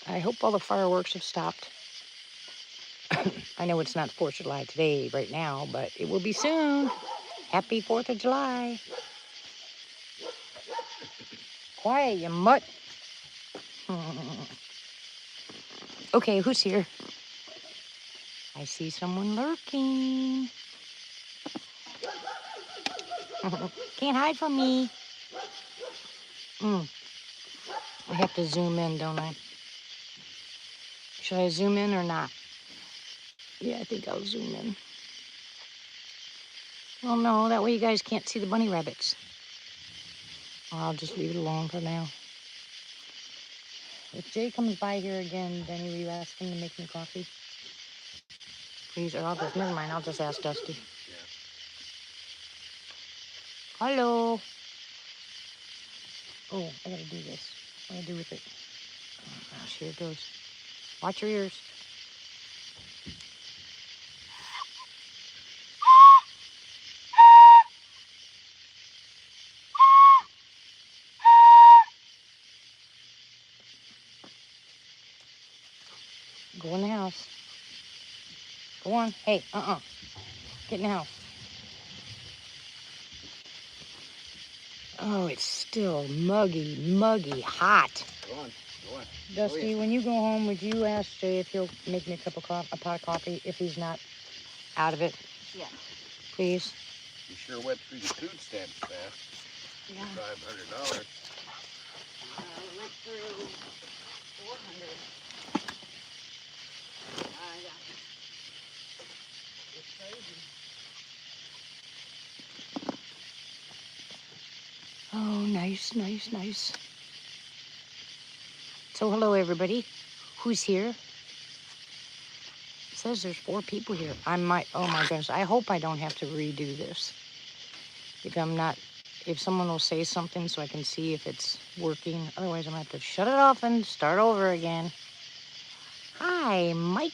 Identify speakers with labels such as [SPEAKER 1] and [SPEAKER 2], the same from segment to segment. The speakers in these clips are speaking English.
[SPEAKER 1] I hope all the fireworks have stopped. I know it's not 4th of July today, right now, but it will be soon. Happy 4th of July. Quiet, you mutt. Okay, who's here? I see someone lurking. Can't hide from me. I have to zoom in, don't I? Should I zoom in or not? Yeah, I think I'll zoom in. Well, no, that way you guys can't see the bunny rabbits. I'll just leave it alone for now. If Jay comes by here again, Denny, will you ask him to make me coffee? Please, or never mind, I'll just ask Dusty.
[SPEAKER 2] Yeah.
[SPEAKER 1] Hello. Oh, I gotta do this. What do I do with it? Oh gosh, here it goes. Watch your ears. Go in the house. Go on. Hey, get in the house. Oh, it's still muggy hot.
[SPEAKER 2] Go on.
[SPEAKER 1] Dusty, when you go home, would you ask Jay if he'll make me a pot of coffee if he's not out of it?
[SPEAKER 3] Yeah.
[SPEAKER 1] Please.
[SPEAKER 2] You sure went through the food stamps fast.
[SPEAKER 3] Yeah.
[SPEAKER 2] $500.
[SPEAKER 3] We went through 400. Yeah. It's crazy.
[SPEAKER 1] Oh, nice. So, hello, everybody. Who's here? It says there's 4 people here. oh my goodness, I hope I don't have to redo this. If someone will say something so I can see if it's working. Otherwise, I'm gonna have to shut it off and start over again. Hi, Mike.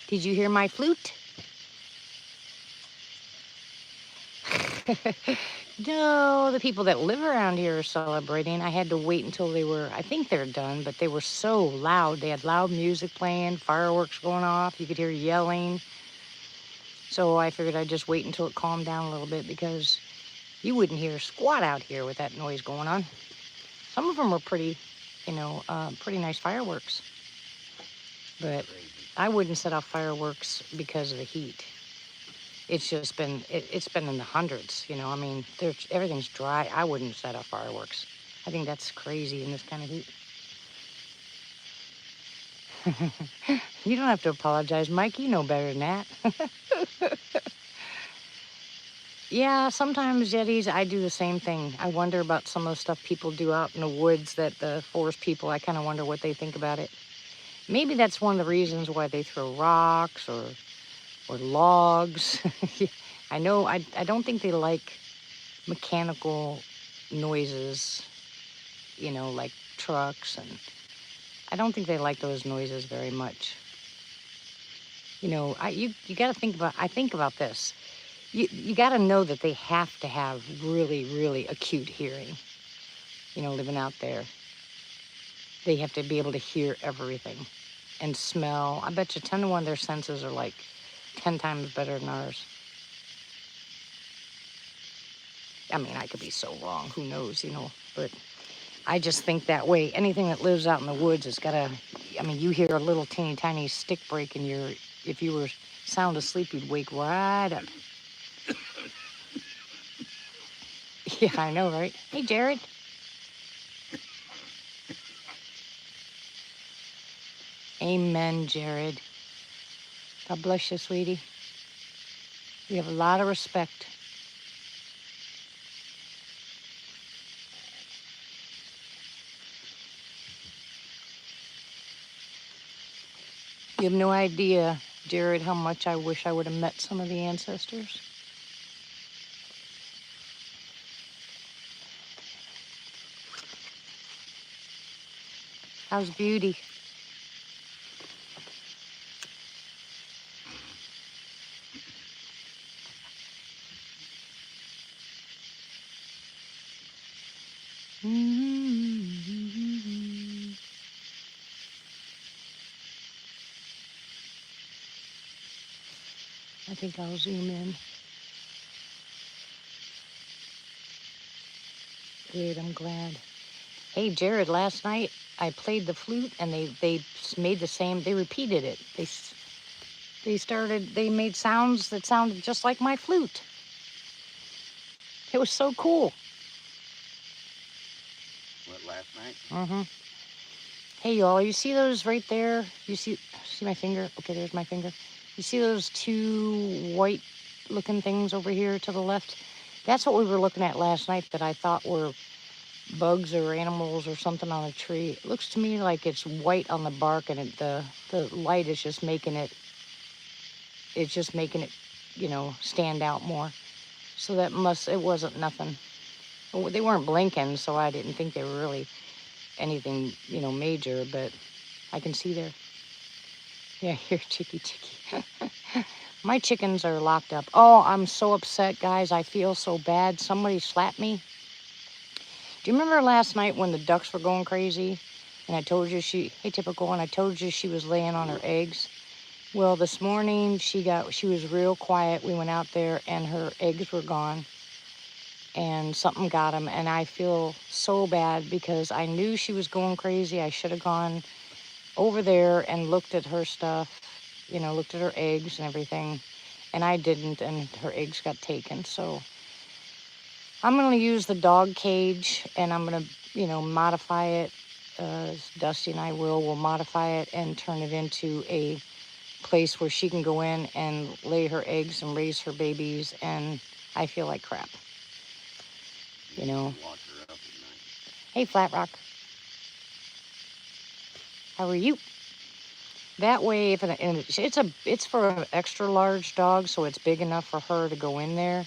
[SPEAKER 1] Did you hear my flute? No, the people that live around here are celebrating. I had to wait until I think they're done, but they were so loud. They had loud music playing, fireworks going off. You could hear yelling. So I figured I'd just wait until it calmed down a little bit because you wouldn't hear squat out here with that noise going on. Some of them were pretty nice fireworks. But I wouldn't set off fireworks because of the heat. It's just it's been in the hundreds, I mean, everything's dry. I wouldn't set off fireworks. I think that's crazy in this kind of heat. You don't have to apologize, Mike. You know better than that. Yeah, sometimes, Yetis, I do the same thing. I wonder about some of the stuff people do out in the woods, that the forest people, I kind of wonder what they think about it. Maybe that's one of the reasons why they throw rocks or logs. I know, I don't think they like mechanical noises, like trucks, and I don't think they like those noises very much. You got to think about this. You got to know that they have to have really, really acute hearing, living out there. They have to be able to hear everything and smell. I bet you 10 to 1 their senses are like 10 times better than ours. I mean, I could be so wrong. Who knows, but I just think that way. Anything that lives out in the woods has got to, you hear a little teeny tiny stick break and if you were sound asleep, you'd wake right up. Yeah, I know, right? Hey, Jared. Amen, Jared. God bless you, sweetie. We have a lot of respect. You have no idea, Jared, how much I wish I would have met some of the ancestors. How's Beauty? I think I'll zoom in. Good, I'm glad. Hey, Jared, last night I played the flute and they made the same, they repeated it. They made sounds that sounded just like my flute. It was so cool.
[SPEAKER 2] What, last night?
[SPEAKER 1] Mm-hmm. Hey, y'all, you see those right there? You see my finger? Okay, there's my finger. You see those two white-looking things over here to the left? That's what we were looking at last night that I thought were bugs or animals or something on a tree. It looks to me like it's white on the bark, and the light is just making it, you know, stand out more. So it wasn't nothing. They weren't blinking, so I didn't think they were really anything, you know, major, but I can see there. Yeah, here, chicky. My chickens are locked up. Oh, I'm so upset, guys. I feel so bad. Somebody slapped me. Do you remember last night when the ducks were going crazy? And I told you hey, Typical, and I told you she was laying on her eggs. Well, this morning she was real quiet. We went out there and her eggs were gone. And something got them. And I feel so bad because I knew she was going crazy. I should have gone over there and looked at her stuff, you know, looked at her eggs and everything. And I didn't, and her eggs got taken. So I'm going to use the dog cage and I'm going to, you know, modify it. Dusty and I will modify it and turn it into a place where she can go in and lay her eggs and raise her babies. And I feel like crap, you know.
[SPEAKER 2] Lock her up at night.
[SPEAKER 1] Hey, Flat Rock. How are you? That way, and it's for an extra large dog, so it's big enough for her to go in there.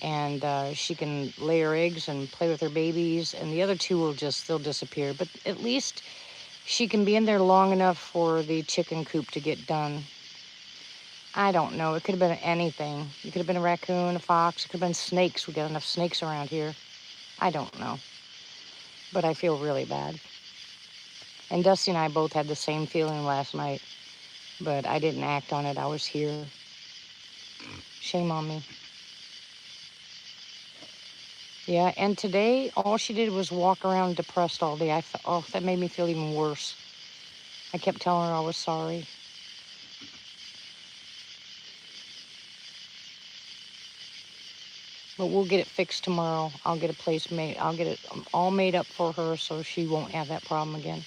[SPEAKER 1] And she can lay her eggs and play with her babies, and the other two they'll disappear. But at least she can be in there long enough for the chicken coop to get done. I don't know. It could have been anything. It could have been a raccoon, a fox. It could have been snakes. We got enough snakes around here. I don't know. But I feel really bad. And Dusty and I both had the same feeling last night, but I didn't act on it. I was here. Shame on me. Yeah, and today, all she did was walk around depressed all day. Oh, that made me feel even worse. I kept telling her I was sorry. But we'll get it fixed tomorrow. I'll get a place made. I'll get it all made up for her so she won't have that problem again.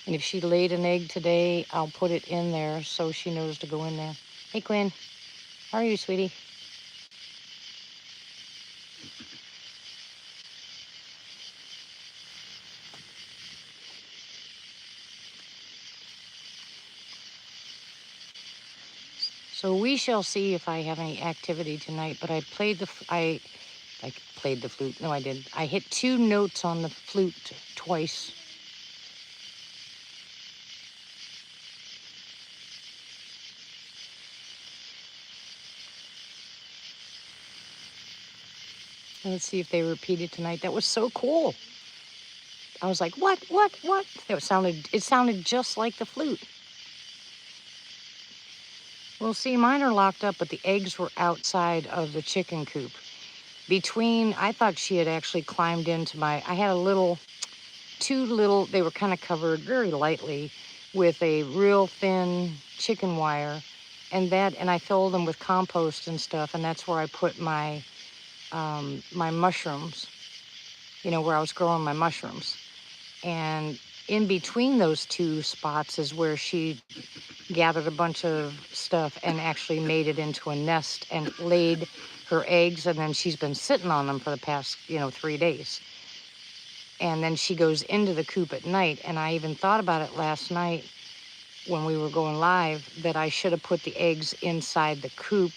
[SPEAKER 1] And if she laid an egg today, I'll put it in there so she knows to go in there. Hey, Quinn. How are you, sweetie? So we shall see if I have any activity tonight, but I played I played the flute. No, I didn't. I hit 2 notes on the flute twice. Let's see if they repeat it tonight. That was so cool. I was like, what? It sounded just like the flute. Well, see, mine are locked up, but the eggs were outside of the chicken coop. I thought she had actually climbed into I had they were kind of covered very lightly with a real thin chicken wire, and I filled them with compost and stuff, and that's where I put my mushrooms, you know, where I was growing my mushrooms. And in between those 2 spots is where she gathered a bunch of stuff and actually made it into a nest and laid her eggs, and then she's been sitting on them for the past, 3 days. And then she goes into the coop at night, and I even thought about it last night when we were going live that I should have put the eggs inside the coop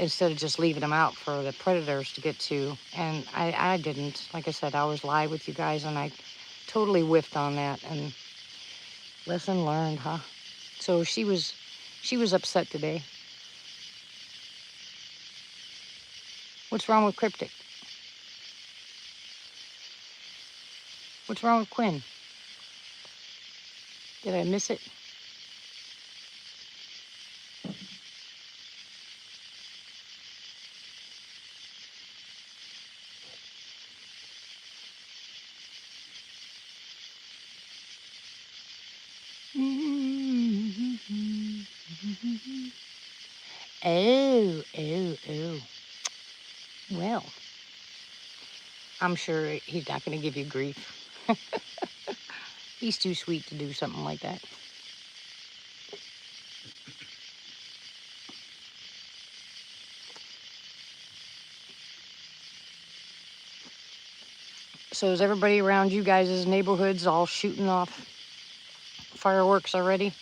[SPEAKER 1] instead of just leaving them out for the predators to get to. And I didn't. Like I said, I was live with you guys, and I totally whiffed on that. And lesson learned, huh? So she was upset today. What's wrong with Cryptic? What's wrong with Quinn? Did I miss it? Oh. Well, I'm sure he's not going to give you grief. He's too sweet to do something like that. So is everybody around you guys' neighborhoods all shooting off fireworks already?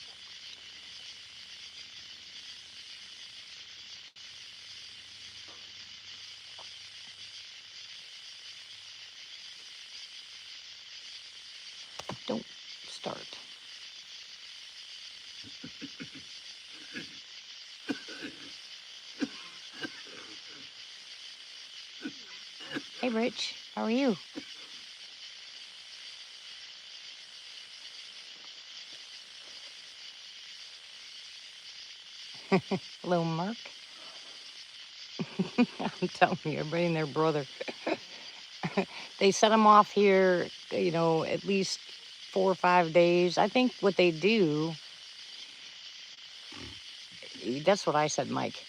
[SPEAKER 1] Don't start. Hey, Rich, how are you? Hello, Mark. I'm telling you, everybody and their brother. They set them off here, at least 4 or 5 days. I think what they do, that's what I said, Mike.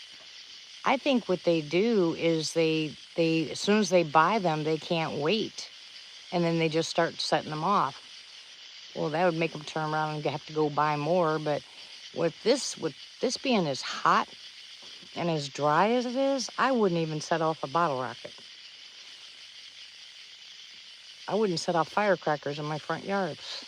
[SPEAKER 1] I think what they do is they as soon as they buy them, they can't wait. And then they just start setting them off. Well, that would make them turn around and have to go buy more. But with this being as hot and as dry as it is, I wouldn't even set off a bottle rocket. I wouldn't set off firecrackers in my front yards.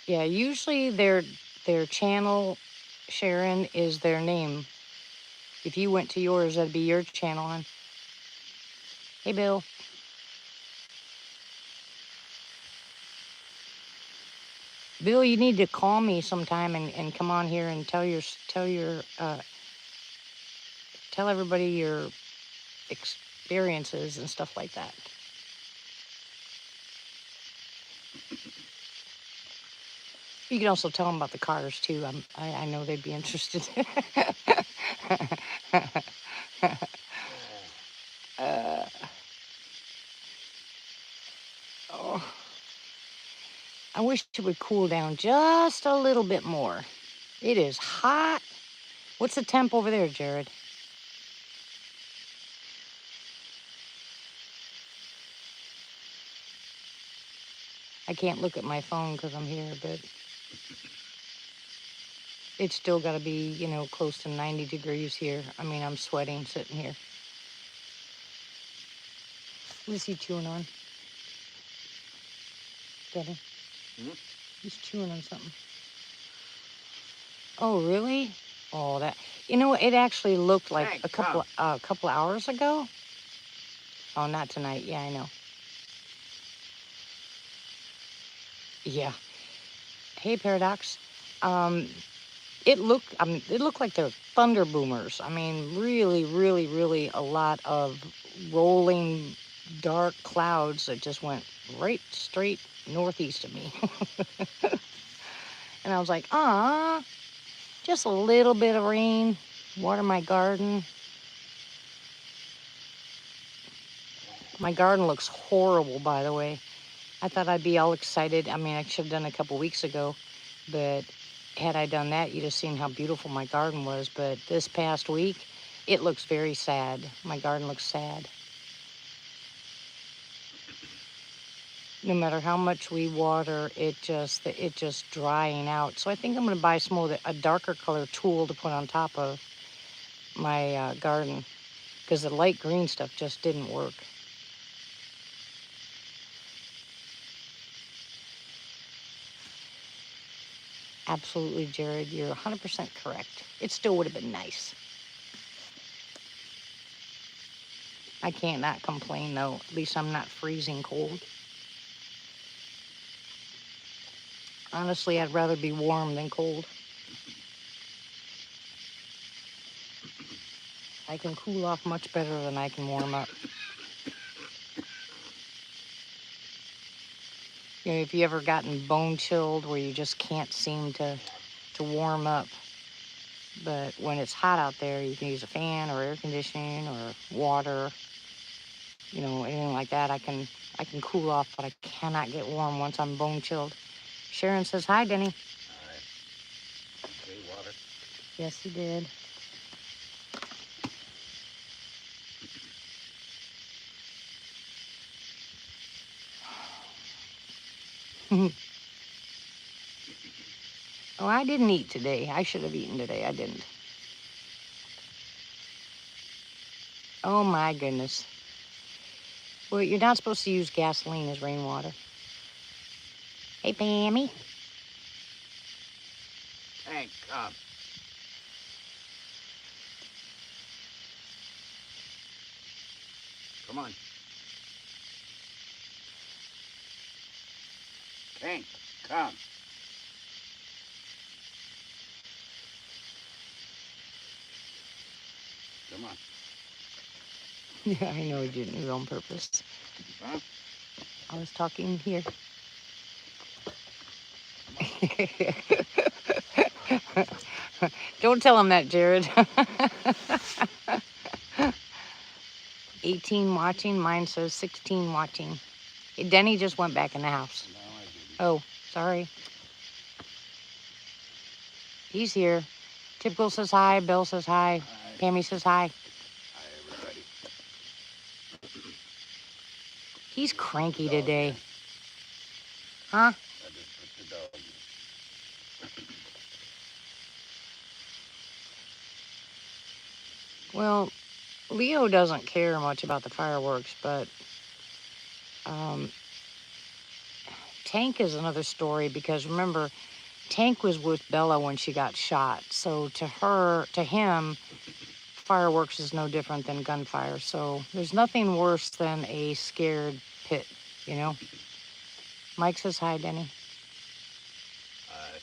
[SPEAKER 1] Yeah, usually their channel, Sharon, is their name. If you went to yours, that'd be your channel on. Hey, Bill. Bill, you need to call me sometime and come on here and tell everybody your experiences and stuff like that. You can also tell them about the cars too. I know they'd be interested. Oh, I wish it would cool down just a little bit more. It is hot. What's the temp over there, Jared? I can't look at my phone because I'm here, but it's still got to be, close to 90 degrees here. I mean, I'm sweating sitting here. What is he chewing on? Daddy? He's chewing on something. Oh, really? Oh, that. It actually looked like
[SPEAKER 2] Hey,
[SPEAKER 1] a couple hours ago. Oh, not tonight. Yeah, I know. Yeah. Hey, Paradox. Um, it looked like they're thunder boomers. I mean, really, really, really a lot of rolling dark clouds that just went right straight northeast of me. And I was like, just a little bit of rain, water my garden. My garden looks horrible, by the way. I thought I'd be all excited. I mean, I should have done it a couple weeks ago, but had I done that, you'd have seen how beautiful my garden was. But this past week, it looks very sad. My garden looks sad. No matter how much we water, it just drying out. So I think I'm going to buy a darker color tulle to put on top of my garden, because the light green stuff just didn't work. Absolutely, Jared. You're 100% correct. It still would have been nice. I can't not complain, though. At least I'm not freezing cold. Honestly, I'd rather be warm than cold. I can cool off much better than I can warm up. You know, if you ever gotten bone chilled where you just can't seem to warm up, but when it's hot out there, you can use a fan or air conditioning or water, you know, anything like that. I can cool off, but I cannot get warm once I'm bone chilled. Sharon says hi, Denny.
[SPEAKER 2] Alright. Okay, water.
[SPEAKER 1] Yes, he did. Oh, I didn't eat today. I should have eaten today. I didn't. Oh my goodness. Well, you're not supposed to use gasoline as rainwater. Hey, Pammy.
[SPEAKER 2] Hank, come. Come on. Hank, come. Come on.
[SPEAKER 1] Yeah, I know he didn't do it on purpose.
[SPEAKER 2] Huh?
[SPEAKER 1] I was talking here. Don't tell him that, Jared. 18 watching. Mine says 16 watching. Denny just went back in the house.
[SPEAKER 2] No, I didn't.
[SPEAKER 1] Oh, sorry. He's here. Typical says hi. Bill says hi.
[SPEAKER 2] Hi.
[SPEAKER 1] Pammy says hi.
[SPEAKER 2] Hi, everybody.
[SPEAKER 1] He's cranky
[SPEAKER 2] Dog in.
[SPEAKER 1] today. Huh?
[SPEAKER 2] I just put the dog in.
[SPEAKER 1] Well, Leo doesn't care much about the fireworks, but Tank is another story because remember, Tank was with Bella when she got shot. So to him, fireworks is no different than gunfire. So there's nothing worse than a scared pit, you know? Mike says hi, Denny.
[SPEAKER 2] Hi.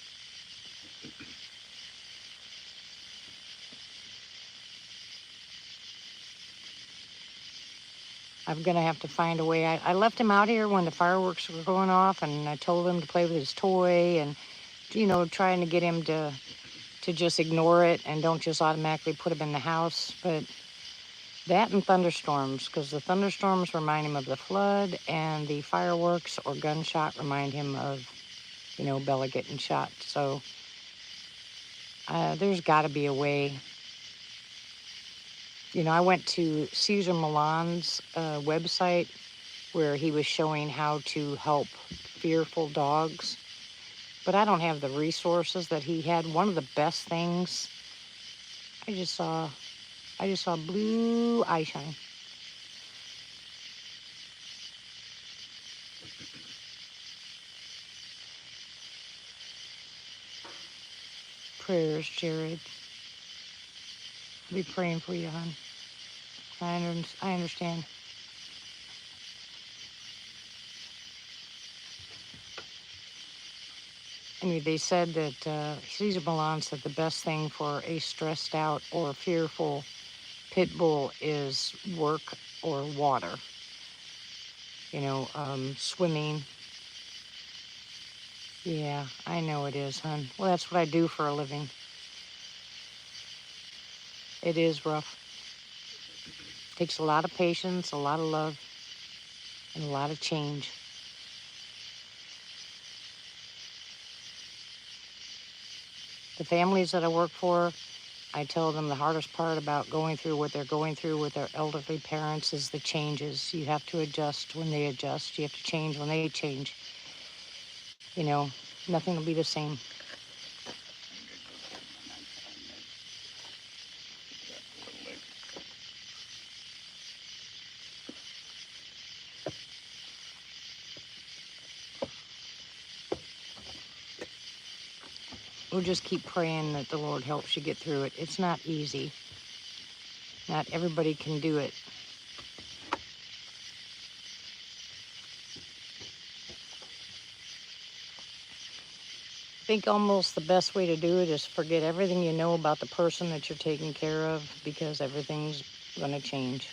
[SPEAKER 1] I'm gonna have to find a way. I left him out here when the fireworks were going off, and I told him to play with his toy and, you know, trying to get him to just ignore it and don't just automatically put him in the house. But that and thunderstorms, because the thunderstorms remind him of the flood, and the fireworks or gunshot remind him of, you know, Bella getting shot. So there's got to be a way. You know, I went to Caesar Milan's website where he was showing how to help fearful dogs, but I don't have the resources that he had. One of the best things I just saw blue eye shine. Prayers, Jared. I'll be praying for you, hon. I understand. Anyway, they said that Caesar Milan said the best thing for a stressed out or fearful pit bull is work or water. You know, swimming. Yeah, I know it is, hon. Well, that's what I do for a living. It is rough. Takes a lot of patience, a lot of love, and a lot of change. The families that I work for, I tell them the hardest part about going through what they're going through with their elderly parents is the changes. You have to adjust when they adjust. You have to change when they change. You know, nothing will be the same. We'll just keep praying that the Lord helps you get through it. It's not easy. Not everybody can do it. think almost the best way to do it is forget everything you know about the person that you're taking care of, because everything's going to change.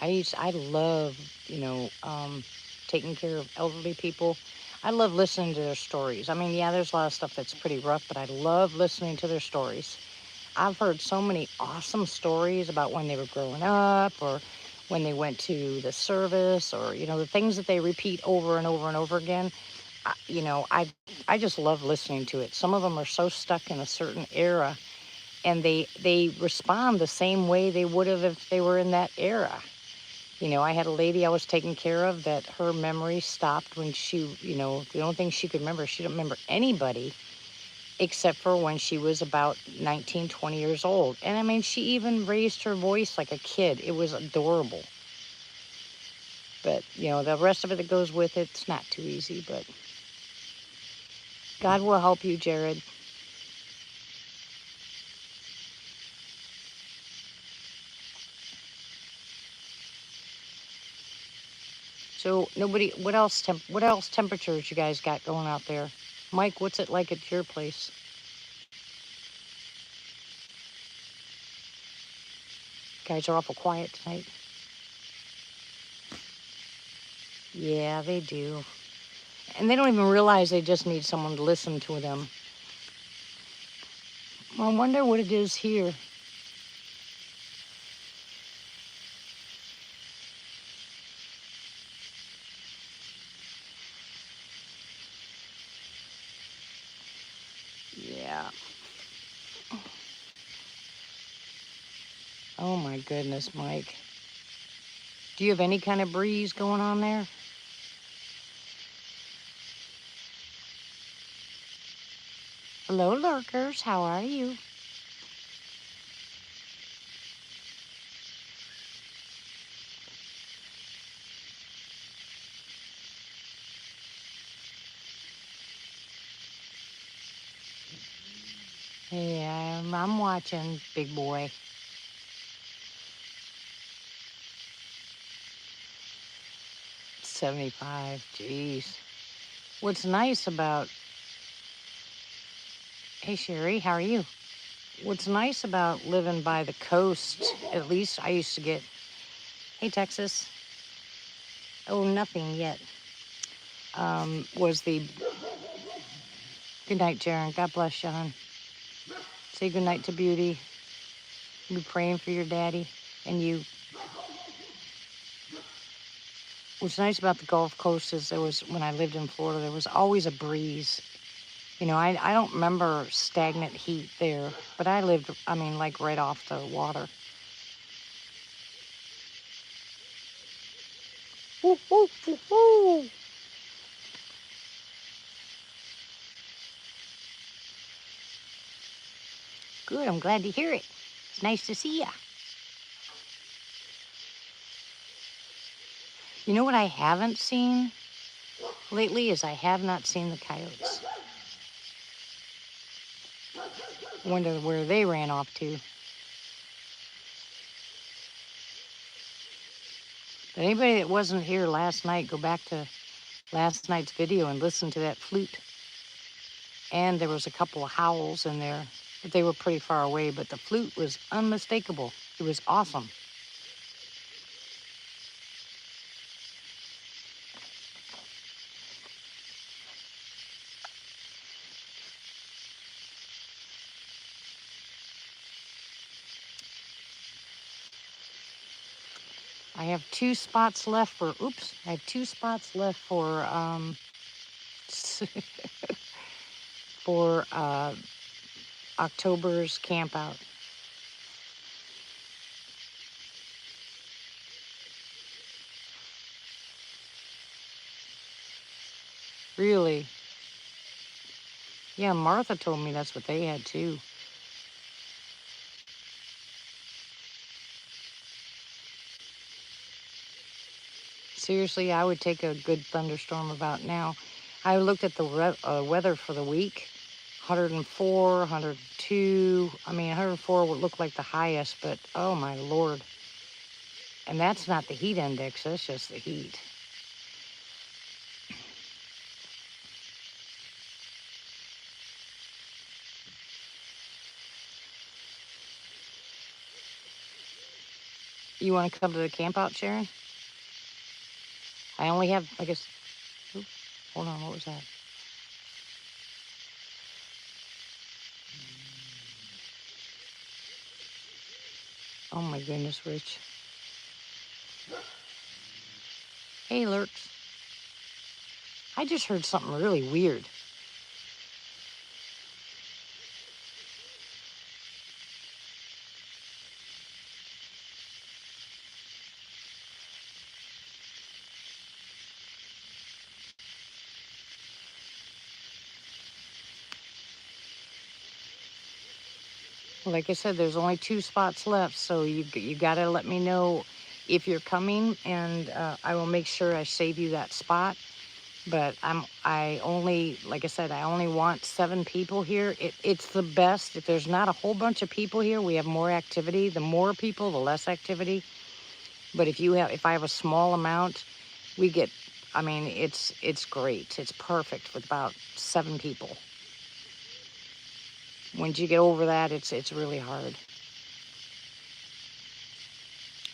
[SPEAKER 1] I love, taking care of elderly people. I love listening to their stories. I mean, yeah, there's a lot of stuff that's pretty rough, but I love listening to their stories. I've heard so many awesome stories about when they were growing up, or when they went to the service, or, the things that they repeat over and over and over again. I just love listening to it. Some of them are so stuck in a certain era, and they respond the same way they would have if they were in that era. I had a lady I was taking care of that her memory stopped when the only thing she could remember, she didn't remember anybody except for when she was about 19, 20 years old. And I mean, she even raised her voice like a kid. It was adorable. But, the rest of it that goes with it's not too easy, but God will help you, Jared. So what else temperatures you guys got going out there? Mike, what's it like at your place? Guys are awful quiet tonight. Yeah, they do. And they don't even realize they just need someone to listen to them. I wonder what it is here. Yeah. Oh my goodness, Mike. Do you have any kind of breeze going on there? Hello, lurkers. How are you? Hey, I'm watching, big boy. $75. Jeez. What's nice about... Hey, Sherry, how are you? What's nice about living by the coast, at least I used to get... Hey, Texas. Oh, nothing yet. Was the... Good night, Jaron. God bless you, hon. Say good night to Beauty. Be praying for your daddy and you. What's nice about the Gulf Coast is when I lived in Florida, there was always a breeze. I don't remember stagnant heat there, but I lived, like right off the water. Woo, woo, woo, woo. Good, I'm glad to hear it. It's nice to see ya. You know what I haven't seen lately is I have not seen the coyotes. Wonder where they ran off to. But anybody that wasn't here last night, go back to last night's video and listen to that flute. And there was a couple of howls in there, but they were pretty far away, but the flute was unmistakable. It was awesome. I have 2 spots left for, I have 2 spots left for, for October's camp out. Really? Yeah, Martha told me that's what they had too. Seriously, I would take a good thunderstorm about now. I looked at the weather for the week. 104, 102. 104 would look like the highest, but oh my Lord. And that's not the heat index, that's just the heat. You want to come to the camp out, Sharon? I only have, I guess, oop, hold on, what was that? Oh my goodness, Rich. Hey, Lurks. I just heard something really weird. Like I said, there's only 2 spots left, so you gotta let me know if you're coming, and I will make sure I save you that spot. But I only, like I said, I only want 7 people here. It's the best. If there's not a whole bunch of people here, we have more activity. The more people, the less activity. But if I have a small amount, we get, I mean, it's great. It's perfect with about 7 people. Once you get over that, it's really hard.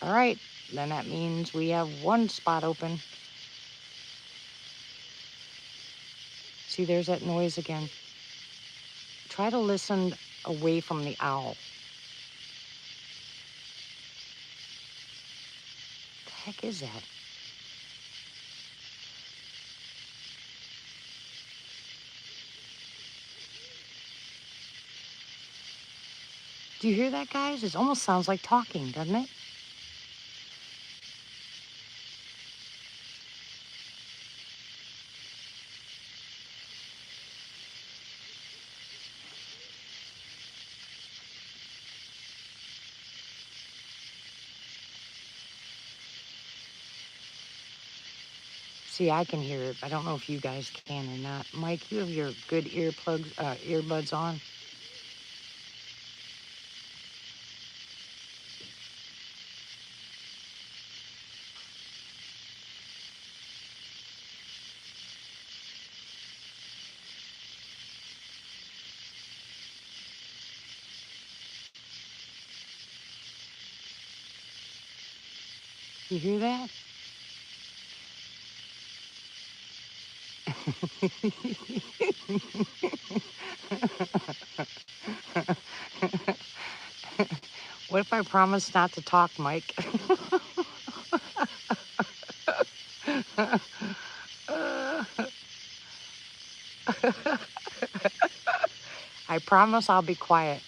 [SPEAKER 1] All right, then that means we have 1 spot open. See, there's that noise again. Try to listen away from the owl. The heck is that? Do you hear that, guys? It almost sounds like talking, doesn't it? See, I can hear it. I don't know if you guys can or not. Mike, you have your good earbuds on. You hear that? What if I promise not to talk, Mike? I promise I'll be quiet.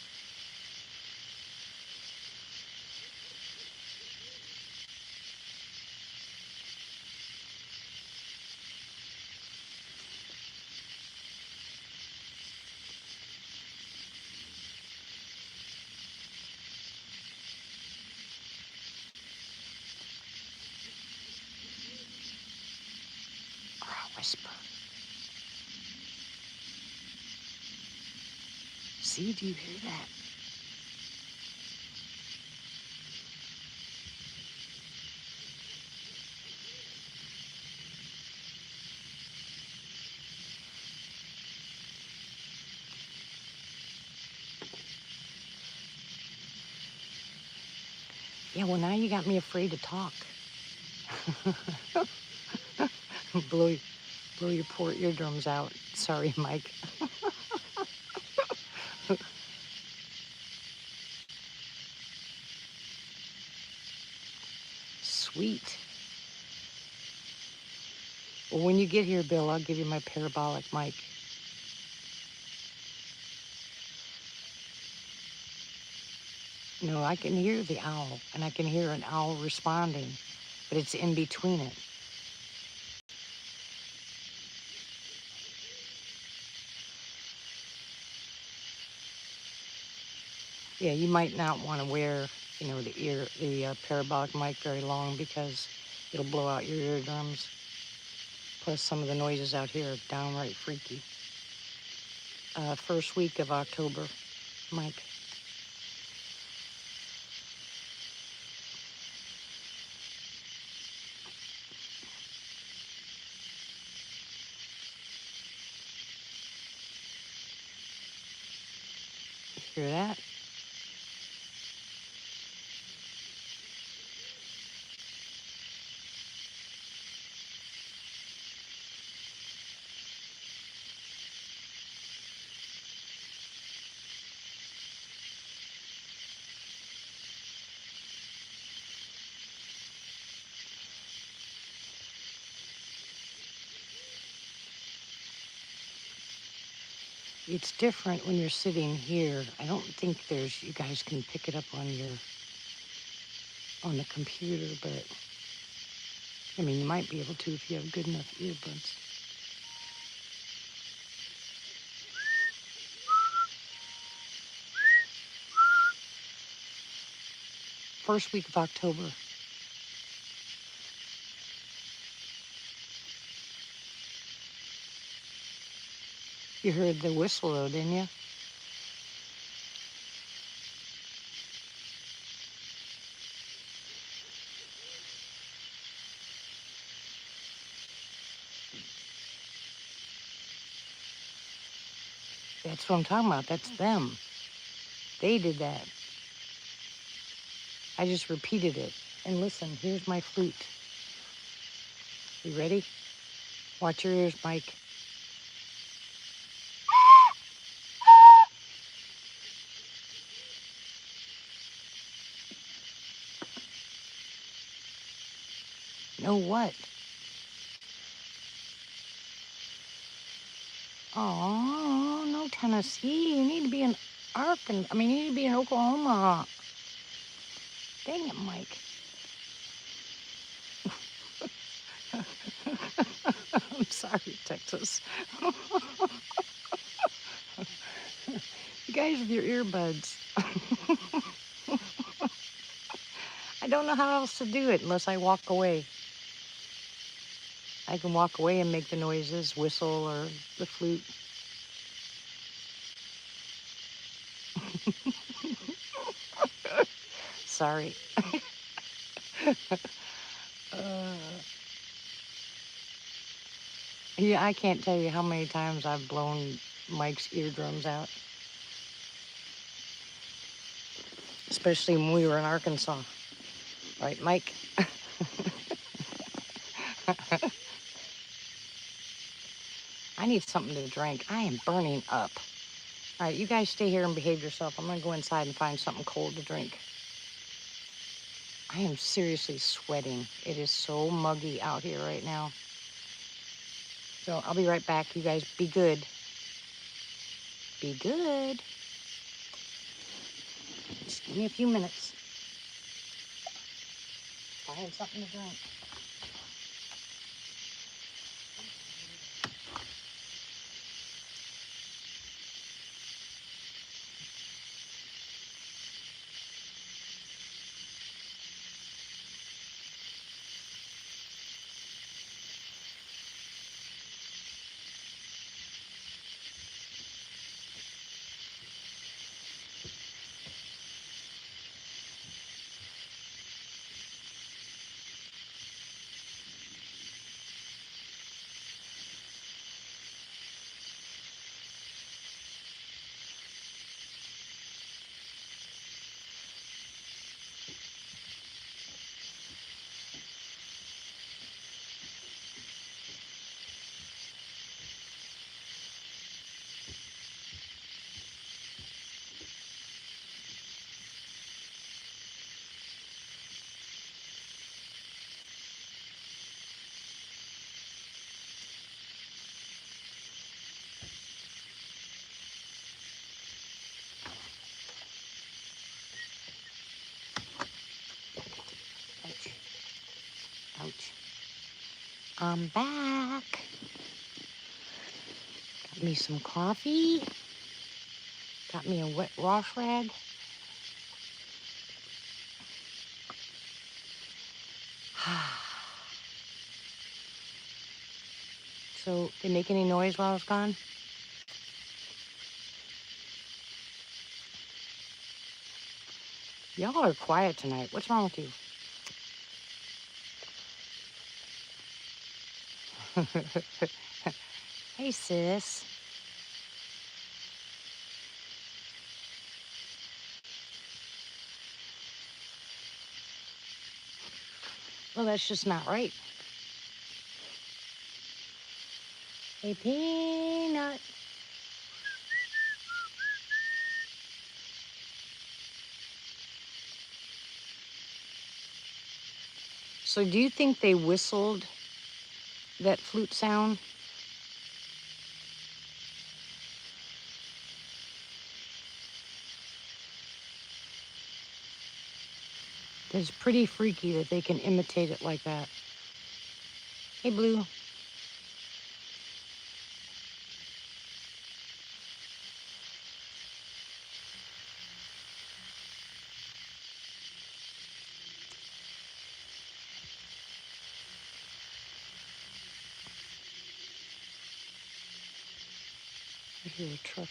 [SPEAKER 1] Or I'll whisper. See, do you hear that? Yeah, well, now you got me afraid to talk. blow, blow your poor eardrums out. Sorry, Mike. Sweet. Well, when you get here, Bill, I'll give you my parabolic mic. No, I can hear the owl, and I can hear an owl responding, but it's in between it. Yeah, you might not want to wear, the parabolic mic very long because it'll blow out your eardrums. Plus, some of the noises out here are downright freaky. First week of October, Mike. Hear that? It's different when you're sitting here. I don't think you guys can pick it up on the computer, but I mean, you might be able to if you have good enough earbuds. First week of October. You heard the whistle though, didn't you? That's what I'm talking about. That's them. They did that. I just repeated it. And listen, here's my flute. You ready? Watch your ears, Mike. Know what? Oh, no Tennessee. You need to be in Arkansas. I mean, you need to be in Oklahoma. Dang it, Mike. I'm sorry, Texas. You guys with your earbuds. I don't know how else to do it unless I walk away. I can walk away and make the noises, whistle or the flute. Sorry. Yeah, I can't tell you how many times I've blown Mike's eardrums out. Especially when we were in Arkansas. Right, Mike? I need something to drink. I am burning up. All right, you guys stay here and behave yourself. I'm going to go inside and find something cold to drink. I am seriously sweating. It is so muggy out here right now. So I'll be right back. You guys be good. Be good. Just give me a few minutes. Find something to drink. Ouch. Ouch. I'm back. Got me some coffee. Got me a wet wash rag. So, they make any noise while I was gone? Y'all are quiet tonight. What's wrong with you? Hey, sis. Well, that's just not right. Hey, Peanut. So do you think they whistled that flute sound? It's pretty freaky that they can imitate it like that. Hey, Blue. I hear a truck.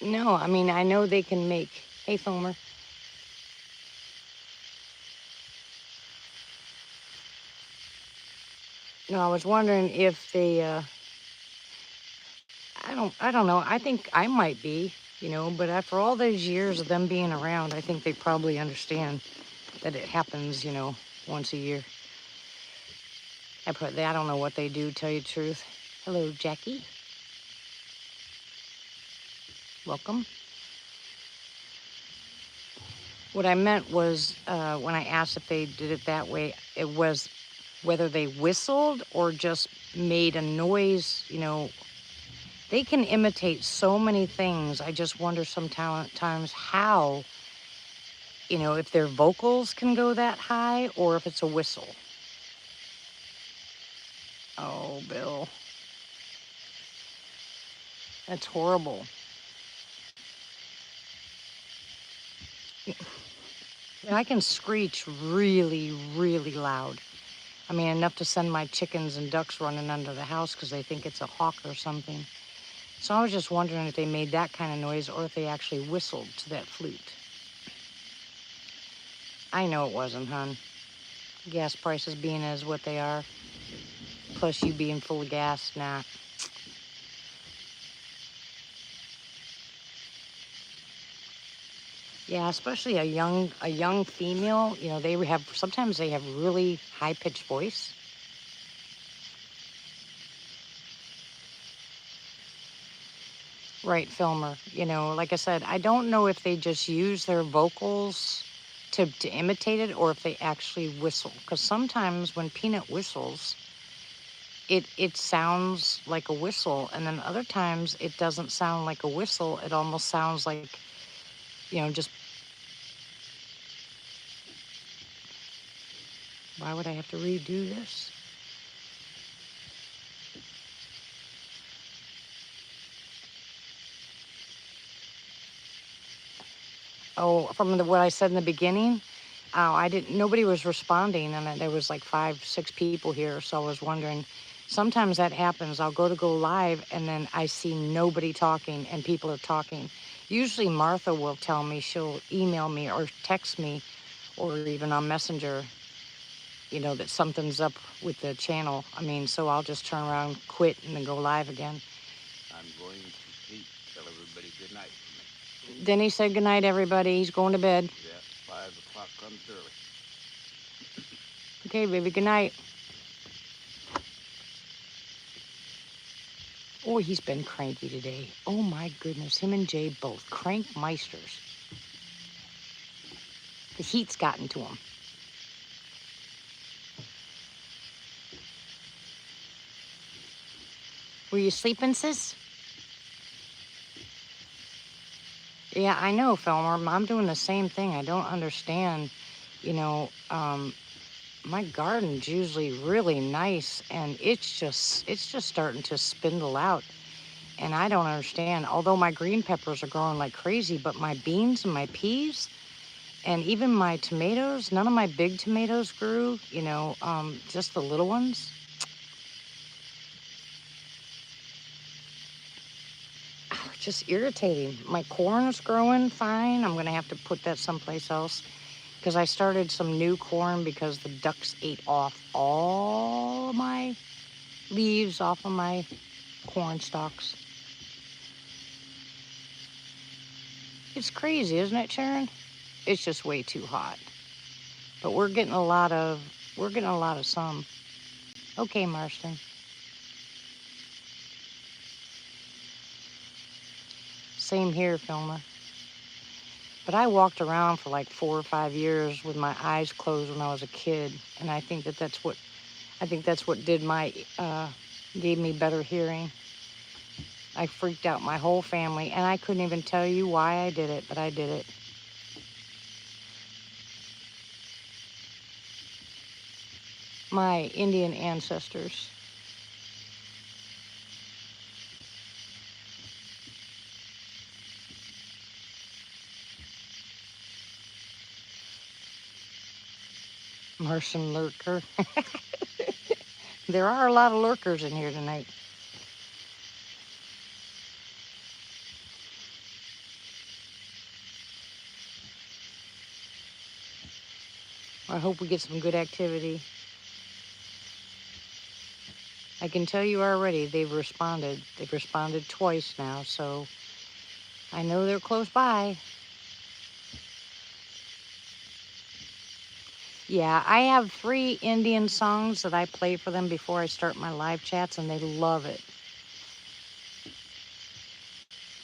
[SPEAKER 1] No, I mean, I know they can make... Hey, Foamer. No, I was wondering if they... I don't know. I think I might be, you know, but after all those years of them being around, I think they probably understand that it happens, you know, once a year. I don't know what they do, tell you the truth. Hello, Jackie. Welcome. What I meant was when I asked if they did it that way, it was whether they whistled or just made a noise, you know. They can imitate so many things. I just wonder sometimes how, you know, if their vocals can go that high or if it's a whistle. Oh, Bill. That's horrible. And I can screech really, really loud. I mean, enough to send my chickens and ducks running under the house because they think it's a hawk or something. So I was just wondering if they made that kind of noise or if they actually whistled to that flute. I know it wasn't, hon. Gas prices being as what they are, plus you being full of gas, nah. Yeah, especially a young female, you know, sometimes they have really high-pitched voice. Right, Filmer. You know, like I said, I don't know if they just use their vocals to imitate it or if they actually whistle. Because sometimes when Peanut whistles, it sounds like a whistle, and then other times it doesn't sound like a whistle. It almost sounds like, you know, just... Why would I have to redo this? Oh, from what I said in the beginning, nobody was responding, and there was like 5, 6 people here, so I was wondering, sometimes that happens. I'll go live, and then I see nobody talking, and people are talking. Usually Martha will tell me, she'll email me or text me, or even on Messenger, you know, that something's up with the channel. I mean, so I'll just turn around, quit, and then go live again.
[SPEAKER 2] I'm going to sleep. Tell everybody good night for me.
[SPEAKER 1] Denny said good night, everybody. He's going to bed.
[SPEAKER 2] Yeah, 5 o'clock comes early.
[SPEAKER 1] Okay, baby, good night. Oh, he's been cranky today. Oh, my goodness. Him and Jay both. Crank meisters. The heat's gotten to him. Were you sleeping, sis? Yeah, I know, Felmer. I'm doing the same thing. I don't understand. You know, my garden's usually really nice, and it's just starting to spindle out. And I don't understand. Although my green peppers are growing like crazy, but my beans and my peas, and even my tomatoes, none of my big tomatoes grew, you know, just the little ones. Oh, it's just irritating. My corn is growing fine. I'm going to have to put that someplace else because I started some new corn because the ducks ate off all my leaves off of my corn stalks. It's crazy, isn't it, Sharon? It's just way too hot. But we're getting a lot of some. Okay, Marston. Same here, Filma. But I walked around for like 4 or 5 years with my eyes closed when I was a kid, and I think that's what gave me better hearing. I freaked out my whole family, and I couldn't even tell you why I did it, but I did it. My Indian ancestors. Martian lurker. There are a lot of lurkers in here tonight. I hope we get some good activity. I can tell you already, they've responded. They've responded twice now, so I know they're close by. Yeah, I have 3 Indian songs that I play for them before I start my live chats, and they love it.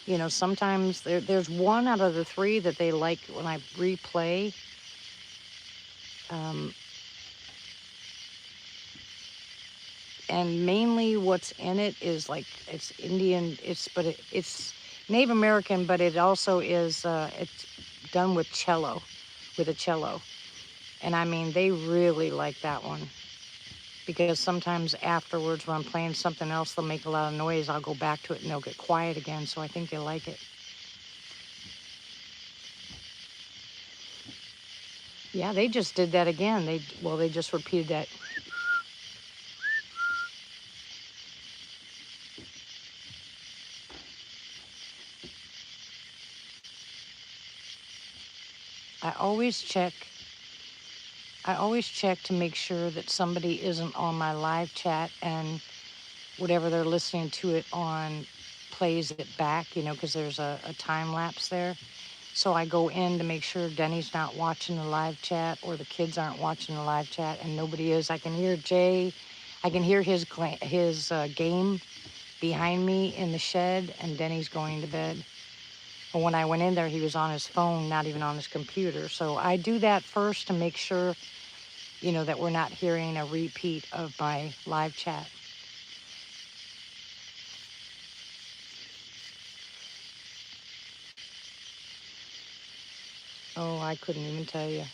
[SPEAKER 1] You know, sometimes there's one out of the 3 that they like when I replay. Um, and mainly what's in it is like it's Indian. It's Native American, but it also is it's done with cello, with a cello. And I mean, they really like that one because sometimes afterwards when I'm playing something else, they'll make a lot of noise. I'll go back to it and they'll get quiet again. So I think they like it. Yeah, they just did that again. They just repeated that. I always check. I always check to make sure that somebody isn't on my live chat and whatever they're listening to it on plays it back, because there's a time lapse there. So I go in to make sure Denny's not watching the live chat or the kids aren't watching the live chat, and nobody is. I can hear Jay. I can hear his game behind me in the shed, and Denny's going to bed. But when I went in there, he was on his phone, not even on his computer. So I do that first to make sure, that we're not hearing a repeat of my live chat. Oh, I couldn't even tell you.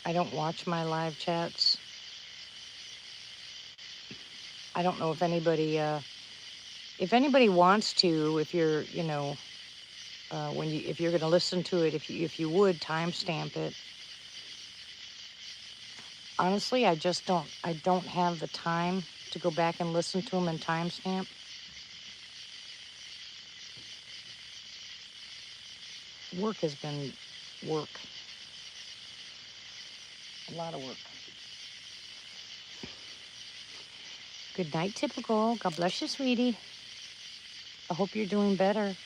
[SPEAKER 1] I don't watch my live chats. I don't know if anybody wants to, if you're, if you're going to listen to it, if you would timestamp it. Honestly, I don't have the time to go back and listen to them and timestamp. Work has been work. A lot of work. Good night, Typical. God bless you, sweetie. I hope you're doing better.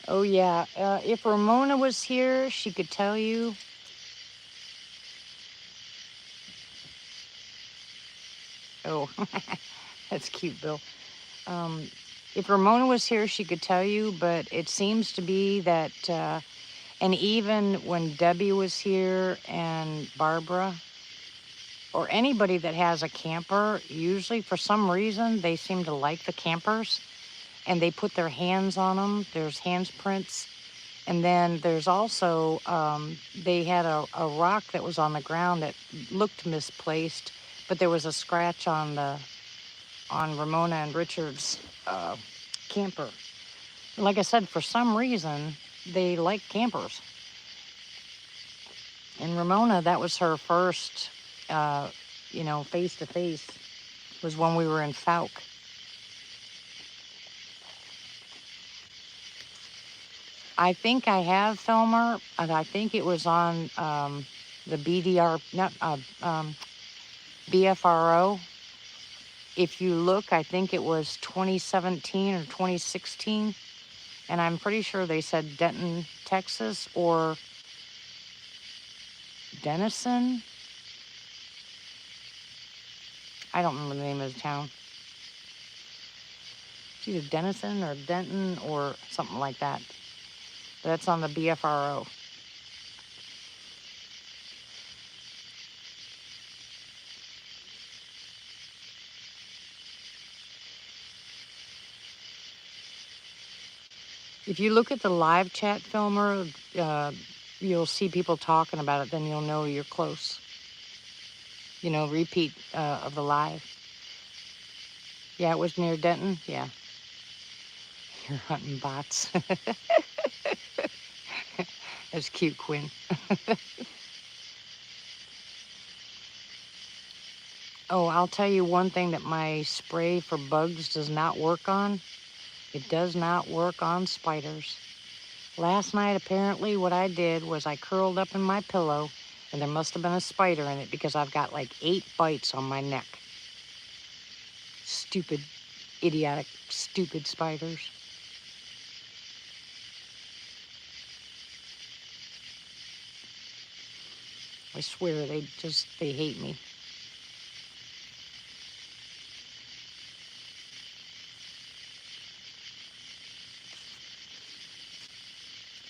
[SPEAKER 1] Oh, yeah. If Ramona was here, she could tell you. Oh, that's cute, Bill. If Ramona was here, she could tell you, but it seems to be that, and even when Debbie was here and Barbara, or anybody that has a camper, usually for some reason, they seem to like the campers and they put their hands on them. There's handprints. And then there's also, they had a rock that was on the ground that looked misplaced, but there was a scratch on Ramona and Richard's camper. Like I said, for some reason, they like campers. And Ramona, that was her first, uh, face to face, was when we were in Fouke. I think I have Filmer, and I think it was on the BDR, not BFRO. If you look, I think it was 2017 or 2016, and I'm pretty sure they said Denton, Texas, or Denison. I don't remember the name of the town. It's either Denison or Denton or something like that. But that's on the BFRO. If you look at the live chat, Filmer, you'll see people talking about it. Then you'll know you're close. Repeat of the live. Yeah, it was near Denton. Yeah. You're hunting bots. That's cute, Quinn. Oh, I'll tell you one thing that my spray for bugs does not work on. It does not work on spiders. Last night, apparently, what I did was I curled up in my pillow, and there must have been a spider in it because I've got like 8 bites on my neck. Stupid, idiotic, stupid spiders. I swear, they hate me.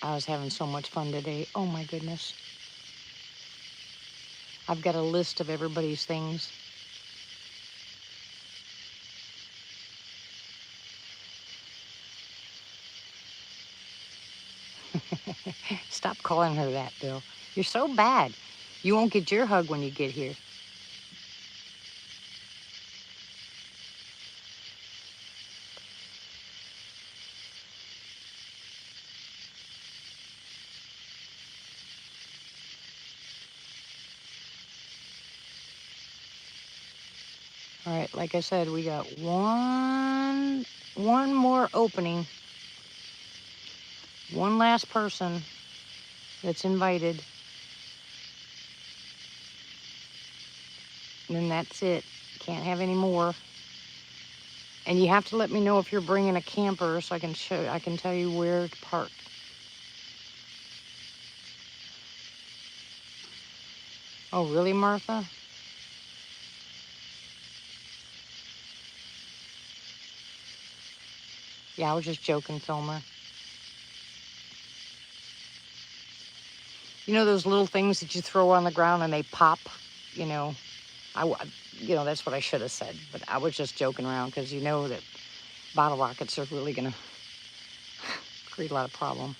[SPEAKER 1] I was having so much fun today. Oh my goodness. I've got a list of everybody's things. Stop calling her that, Bill. You're so bad. You won't get your hug when you get here. All right, like I said, we got one more opening. One last person that's invited. And then that's it. Can't have any more. And you have to let me know if you're bringing a camper so I can tell you where to park. Oh, really, Martha? Yeah, I was just joking, Filmer. You know those little things that you throw on the ground and they pop? You know, that's what I should have said. But I was just joking around because you know that bottle rockets are really going to create a lot of problem.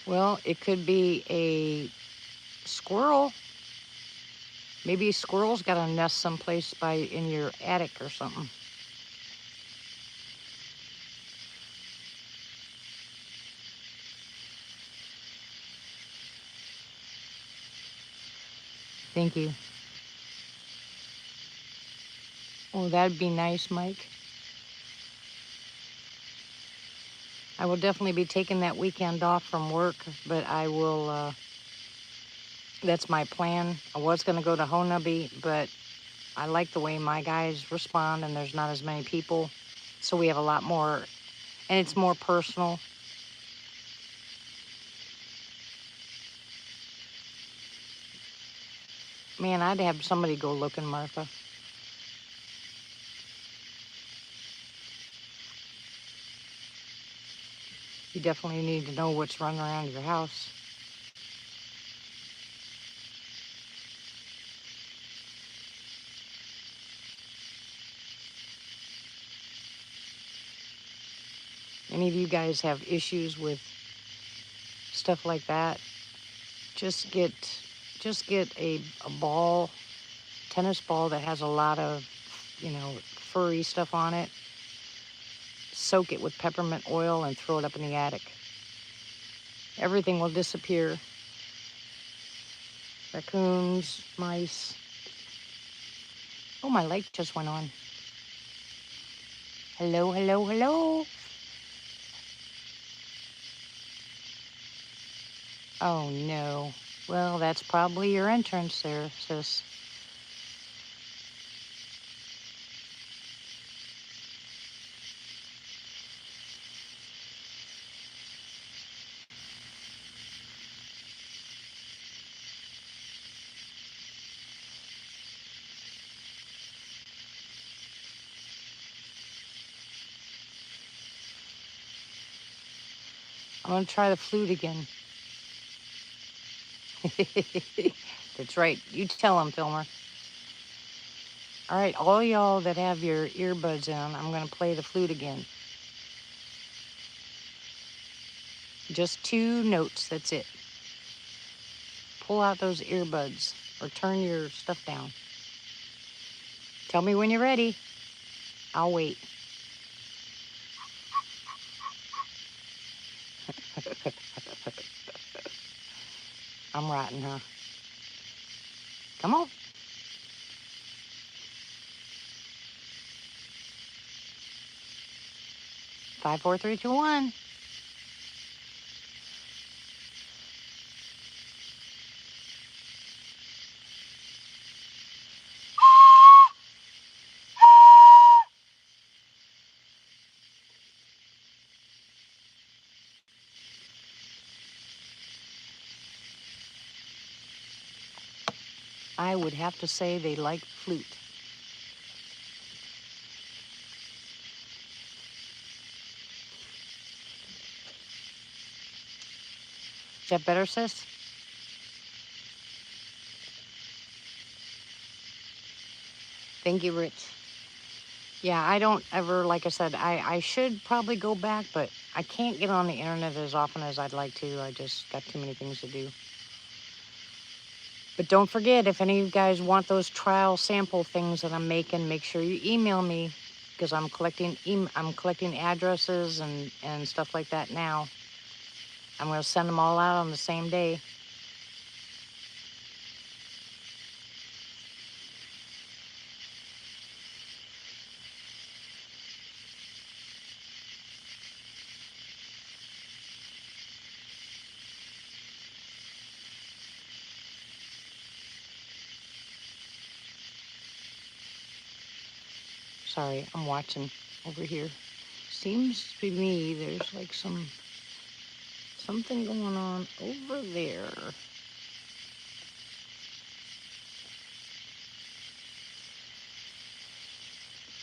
[SPEAKER 1] Well, it could be a squirrel. Maybe a squirrel's got a nest someplace in your attic or something. Thank you. Oh, that'd be nice, Mike. I will definitely be taking that weekend off from work, but I will, that's my plan. I was going to go to Honubby, but I like the way my guys respond and there's not as many people. So we have a lot more, and it's more personal. Man, I'd have somebody go looking, Martha. You definitely need to know what's running around your house. Any of you guys have issues with stuff like that? Just get a ball, tennis ball that has a lot of, furry stuff on it. soak it with peppermint oil and throw it up in the attic. Everything will disappear. Raccoons, mice. Oh, my light just went on. Hello, hello, hello. Oh, no. Well, that's probably your entrance there, sis. I'm going to try the flute again. That's right. You tell him, Filmer. All right, all y'all that have your earbuds in, I'm going to play the flute again. Just 2 notes, that's it. Pull out those earbuds or turn your stuff down. Tell me when you're ready. I'll wait. I'm rotten, huh? Come on. 5, 4, 3, 2, 1. I would have to say they like flute. Is that better, sis? Thank you, Rich. Yeah, I don't ever, like I said, I should probably go back, but I can't get on the internet as often as I'd like to. I just got too many things to do. But don't forget, if any of you guys want those trial sample things that I'm making, make sure you email me, because I'm collecting addresses and stuff like that now. I'm going to send them all out on the same day. Sorry, I'm watching over here. Seems to me there's like something going on over there.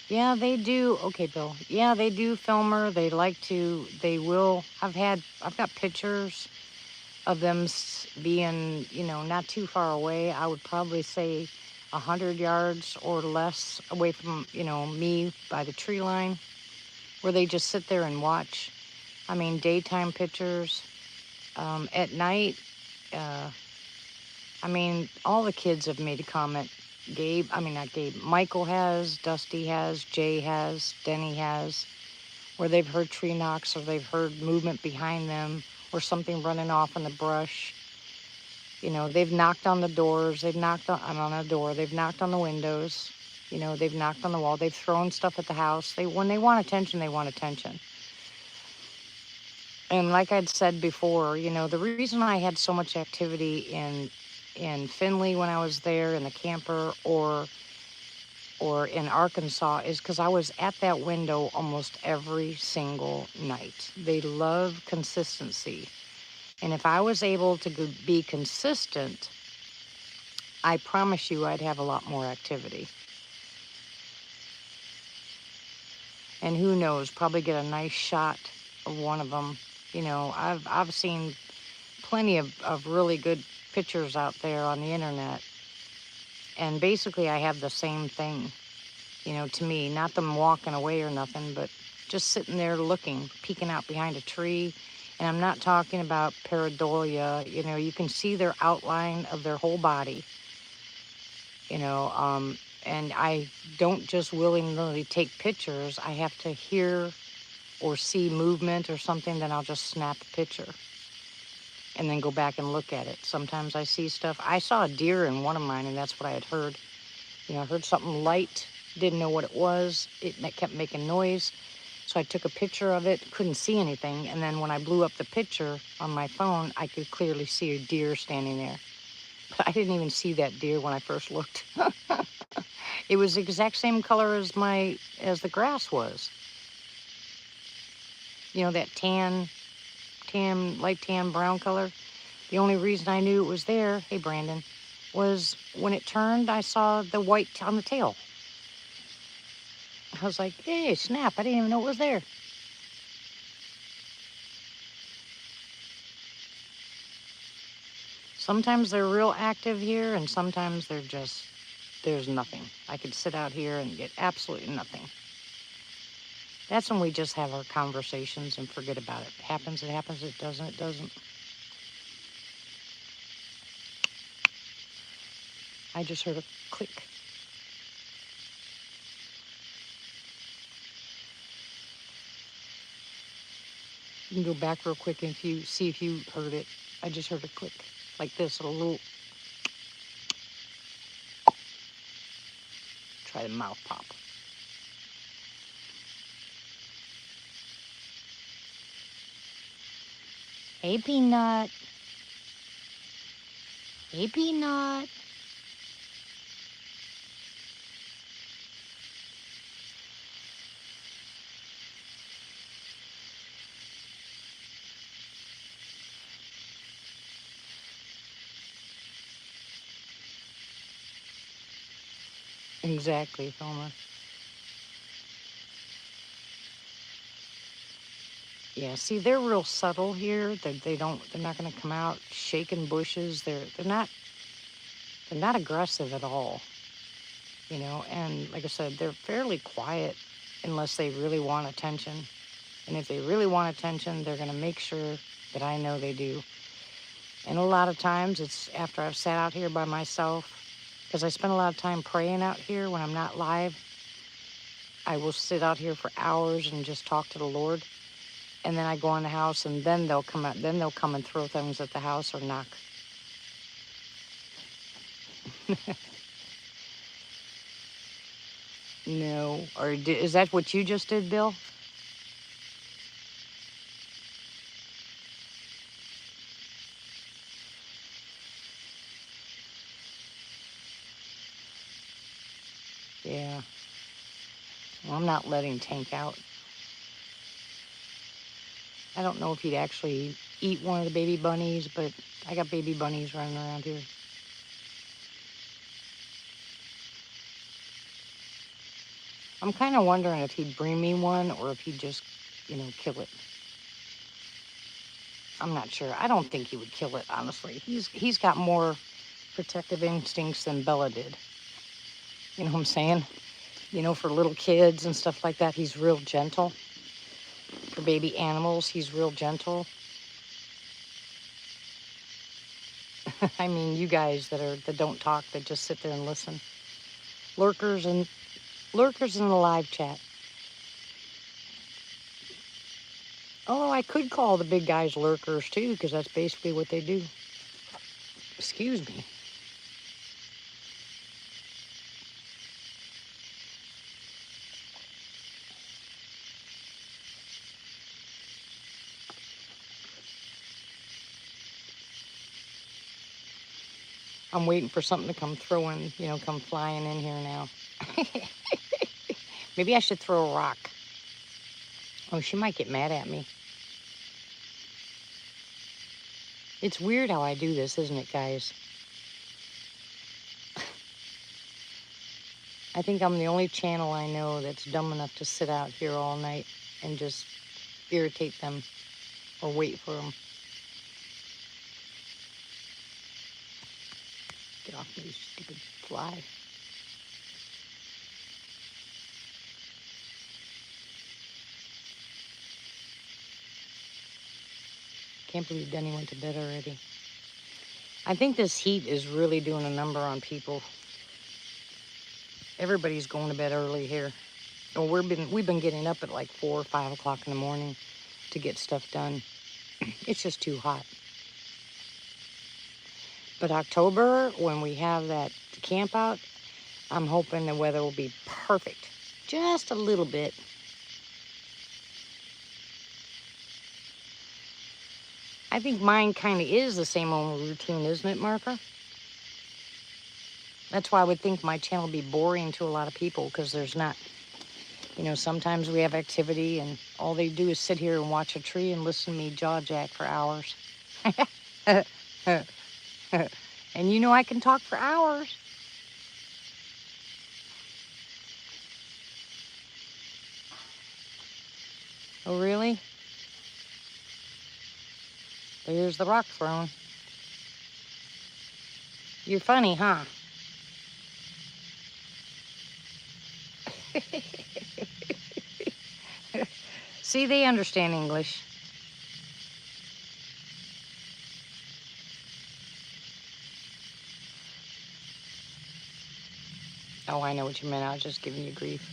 [SPEAKER 1] Yeah, they do. Okay, Bill. Yeah, they do, Filmer. They like to, they will. I've got pictures of them being, not too far away. I would probably say 100 yards or less away from, me by the tree line, where they just sit there and watch. I mean, daytime pictures. At night, all the kids have made a comment. Not Gabe, Michael has, Dusty has, Jay has, Denny has, where they've heard tree knocks or they've heard movement behind them or something running off in the brush. They've knocked on the doors, they've knocked on a door, they've knocked on the windows, they've knocked on the wall, they've thrown stuff at the house. When they want attention, they want attention. And like I'd said before, the reason I had so much activity in Findlay when I was there in the camper or in Arkansas is because I was at that window almost every single night. They love consistency. And if I was able to be consistent, I promise you I'd have a lot more activity. And who knows, probably get a nice shot of one of them. I've seen plenty of really good pictures out there on the internet. And basically I have the same thing, to me, not them walking away or nothing, but just sitting there looking, peeking out behind a tree. And I'm not talking about pareidolia, you can see their outline of their whole body, and I don't just willy-nilly take pictures. I have to hear or see movement or something, then I'll just snap a picture and then go back and look at it. Sometimes I see stuff. I saw a deer in one of mine, and that's what I had heard. You know, I heard something light, didn't know what it was. It kept making noise. So I took a picture of it, couldn't see anything. And then when I blew up the picture on my phone, I could clearly see a deer standing there. But I didn't even see that deer when I first looked. It was the exact same color as the grass was. You know, that light tan brown color. The only reason I knew it was there, hey Brandon, was when it turned, I saw the white on the tail. I was like, hey, snap, I didn't even know it was there. Sometimes they're real active here, and sometimes there's nothing. I could sit out here and get absolutely nothing. That's when we just have our conversations and forget about it. It happens, it happens, it doesn't, it doesn't. I just heard a click. You can go back real quick and see if you heard it. I just heard a click like this, a little. Try the mouth pop. Hey, Peanut. Hey, Peanut. Exactly, Thelma. Yeah, see, they're real subtle here. They're not going to come out shaking bushes. They're not aggressive at all, you know. And like I said, they're fairly quiet unless they really want attention. And if they really want attention, they're going to make sure that I know they do. And a lot of times it's after I've sat out here by myself, because I spend a lot of time praying out here when I'm not live. I will sit out here for hours and just talk to the Lord. And then I go in the house, and then they'll come out. Then they'll come and throw things at the house or knock. No, or is that what you just did, Bill? Yeah. Well, I'm not letting Tank out. I don't know if he'd actually eat one of the baby bunnies, but I got baby bunnies running around here. I'm kind of wondering if he'd bring me one or if he'd just, kill it. I'm not sure. I don't think he would kill it, honestly. He's got more protective instincts than Bella did. You know what I'm saying? For little kids and stuff like that, he's real gentle. For baby animals, he's real gentle. I mean, you guys that don't talk, that just sit there and listen. Lurkers in the live chat. Although I could call the big guys lurkers too, because that's basically what they do. Excuse me. I'm waiting for something to come come flying in here now. Maybe I should throw a rock. Oh, she might get mad at me. It's weird how I do this, isn't it, guys? I think I'm the only channel I know that's dumb enough to sit out here all night and just irritate them or wait for them. Get off me, you stupid fly. Can't believe Denny went to bed already. I think this heat is really doing a number on people. Everybody's going to bed early here. Well, we've been getting up at like 4 or 5 o'clock in the morning to get stuff done. It's just too hot. But October, when we have that camp out, I'm hoping the weather will be perfect. Just a little bit. I think mine kind of is the same old routine, isn't it, Martha? That's why I would think my channel would be boring to a lot of people, because there's not, sometimes we have activity and all they do is sit here and watch a tree and listen to me jaw jack for hours. And I can talk for hours. Oh, really? There's the rock throne. You're funny, huh? See, they understand English. Oh, I know what you meant. I was just giving you grief.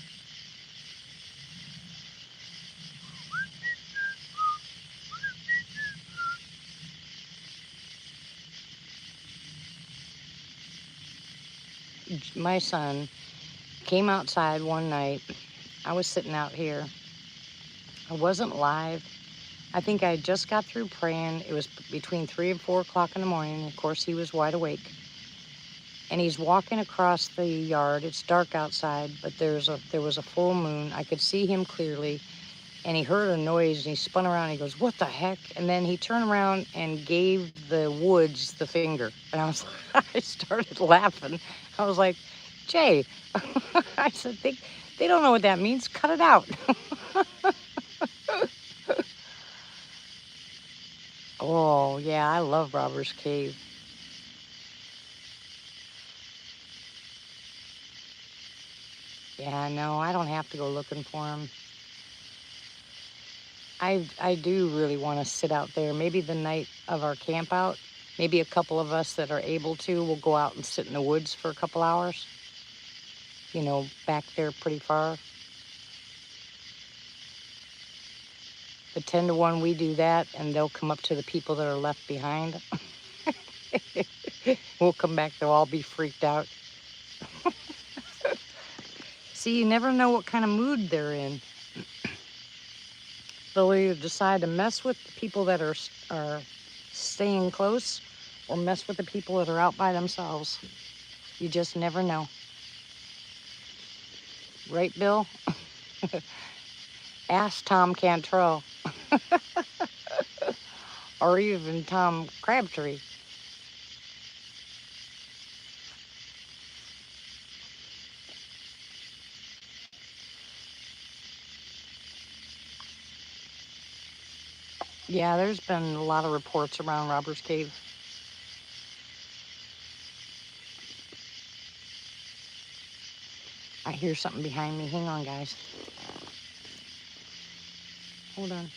[SPEAKER 1] My son came outside one night. I was sitting out here. I wasn't live. I think I just got through praying. It was between 3 and 4 o'clock in the morning. Of course, he was wide awake. And he's walking across the yard. It's dark outside, but there was a full moon. I could see him clearly. And he heard a noise, and he spun around, and he goes, "What the heck?" And then he turned around and gave the woods the finger. And I started laughing. I was like, "Jay," I said, they don't know what that means. Cut it out. Oh, yeah, I love Robber's Cave. Yeah, no, I don't have to go looking for him. I do really want to sit out there. Maybe the night of our camp out, maybe a couple of us that are able to will go out and sit in the woods for a couple hours. Back there pretty far. But 10 to 1, we do that, and they'll come up to the people that are left behind. We'll come back, they'll all be freaked out. See, you never know what kind of mood they're in. They'll either decide to mess with the people that are staying close, or mess with the people that are out by themselves. You just never know. Right, Bill? Ask Tom Cantrell. Or even Tom Crabtree. Yeah, there's been a lot of reports around Robber's Cave. I hear something behind me. Hang on, guys. Hold on.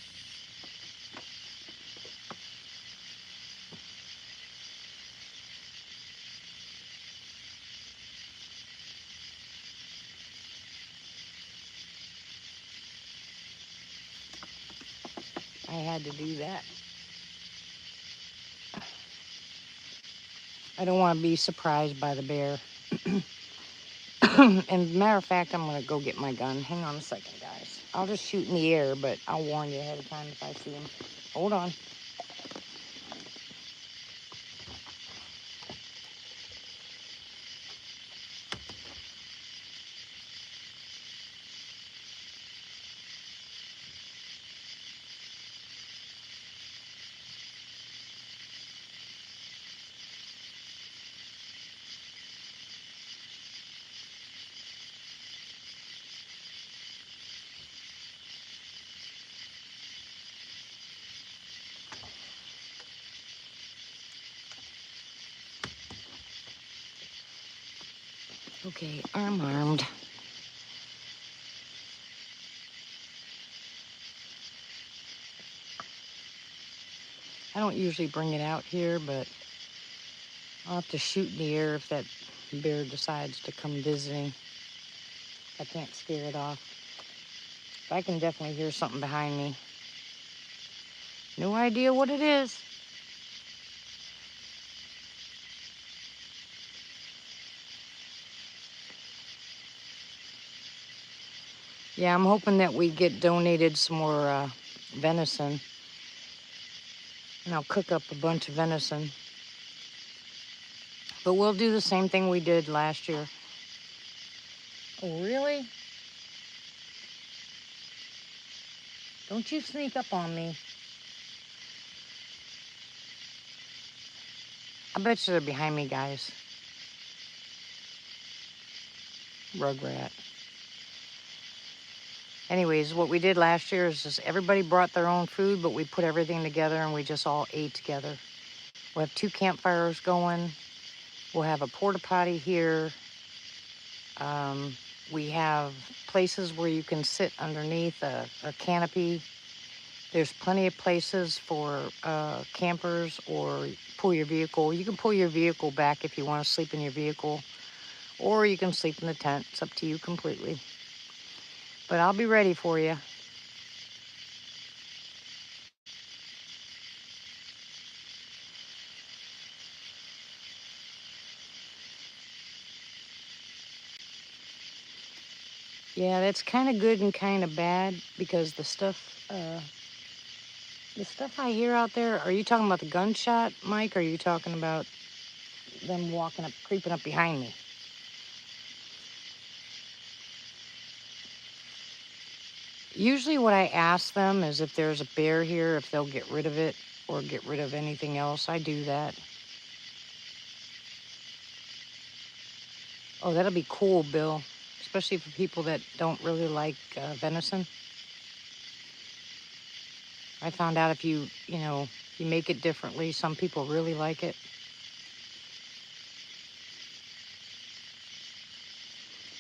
[SPEAKER 1] I had to do that. I don't want to be surprised by the bear. And matter of fact, I'm going to go get my gun. Hang on a second, guys. I'll just shoot in the air, but I'll warn you ahead of time if I see him. Hold on. Okay, I'm armed. I don't usually bring it out here, but I'll have to shoot in the air if that bear decides to come visiting. I can't scare it off. I can definitely hear something behind me. No idea what it is. Yeah, I'm hoping that we get donated some more venison. And I'll cook up a bunch of venison. But we'll do the same thing we did last year. Oh, really? Don't you sneak up on me. I bet you they're behind me, guys. Rugrat. Anyways, what we did last year is just everybody brought their own food, but we put everything together and we just all ate together. We'll have 2 campfires going. We'll have a porta potty here. We have places where you can sit underneath a canopy. There's plenty of places for campers or pull your vehicle. You can pull your vehicle back if you want to sleep in your vehicle, or you can sleep in the tent. It's up to you completely. But I'll be ready for you. Yeah, that's kind of good and kind of bad because the stuff I hear out there. Are you talking about the gunshot, Mike? Or are you talking about them walking up, creeping up behind me? Usually what I ask them is if there's a bear here, if they'll get rid of it or get rid of anything else. I do that. Oh, that'll be cool, Bill. Especially for people that don't really like venison. I found out if you make it differently, some people really like it.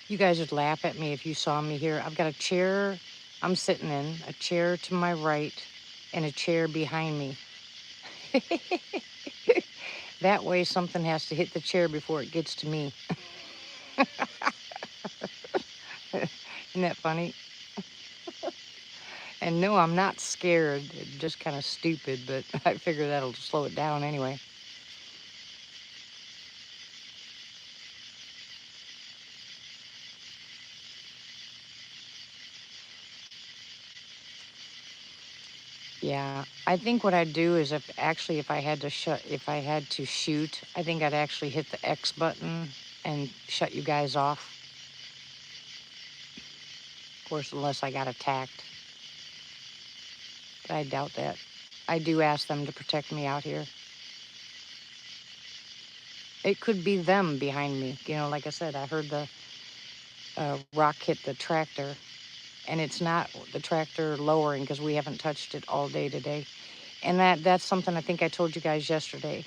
[SPEAKER 1] You guys would laugh at me if you saw me here. I've got a chair I'm sitting in, a chair to my right, and a chair behind me. That way something has to hit the chair before it gets to me. Isn't that funny? And no, I'm not scared. It's just kind of stupid, but I figure that'll slow it down anyway. Yeah, I think what I'd do is if I had to shoot, I think I'd actually hit the X button and shut you guys off. Of course, unless I got attacked. But I doubt that. I do ask them to protect me out here. It could be them behind me. Like I said, I heard the rock hit the tractor, and it's not the tractor lowering because we haven't touched it all day today. And that's something I think I told you guys yesterday.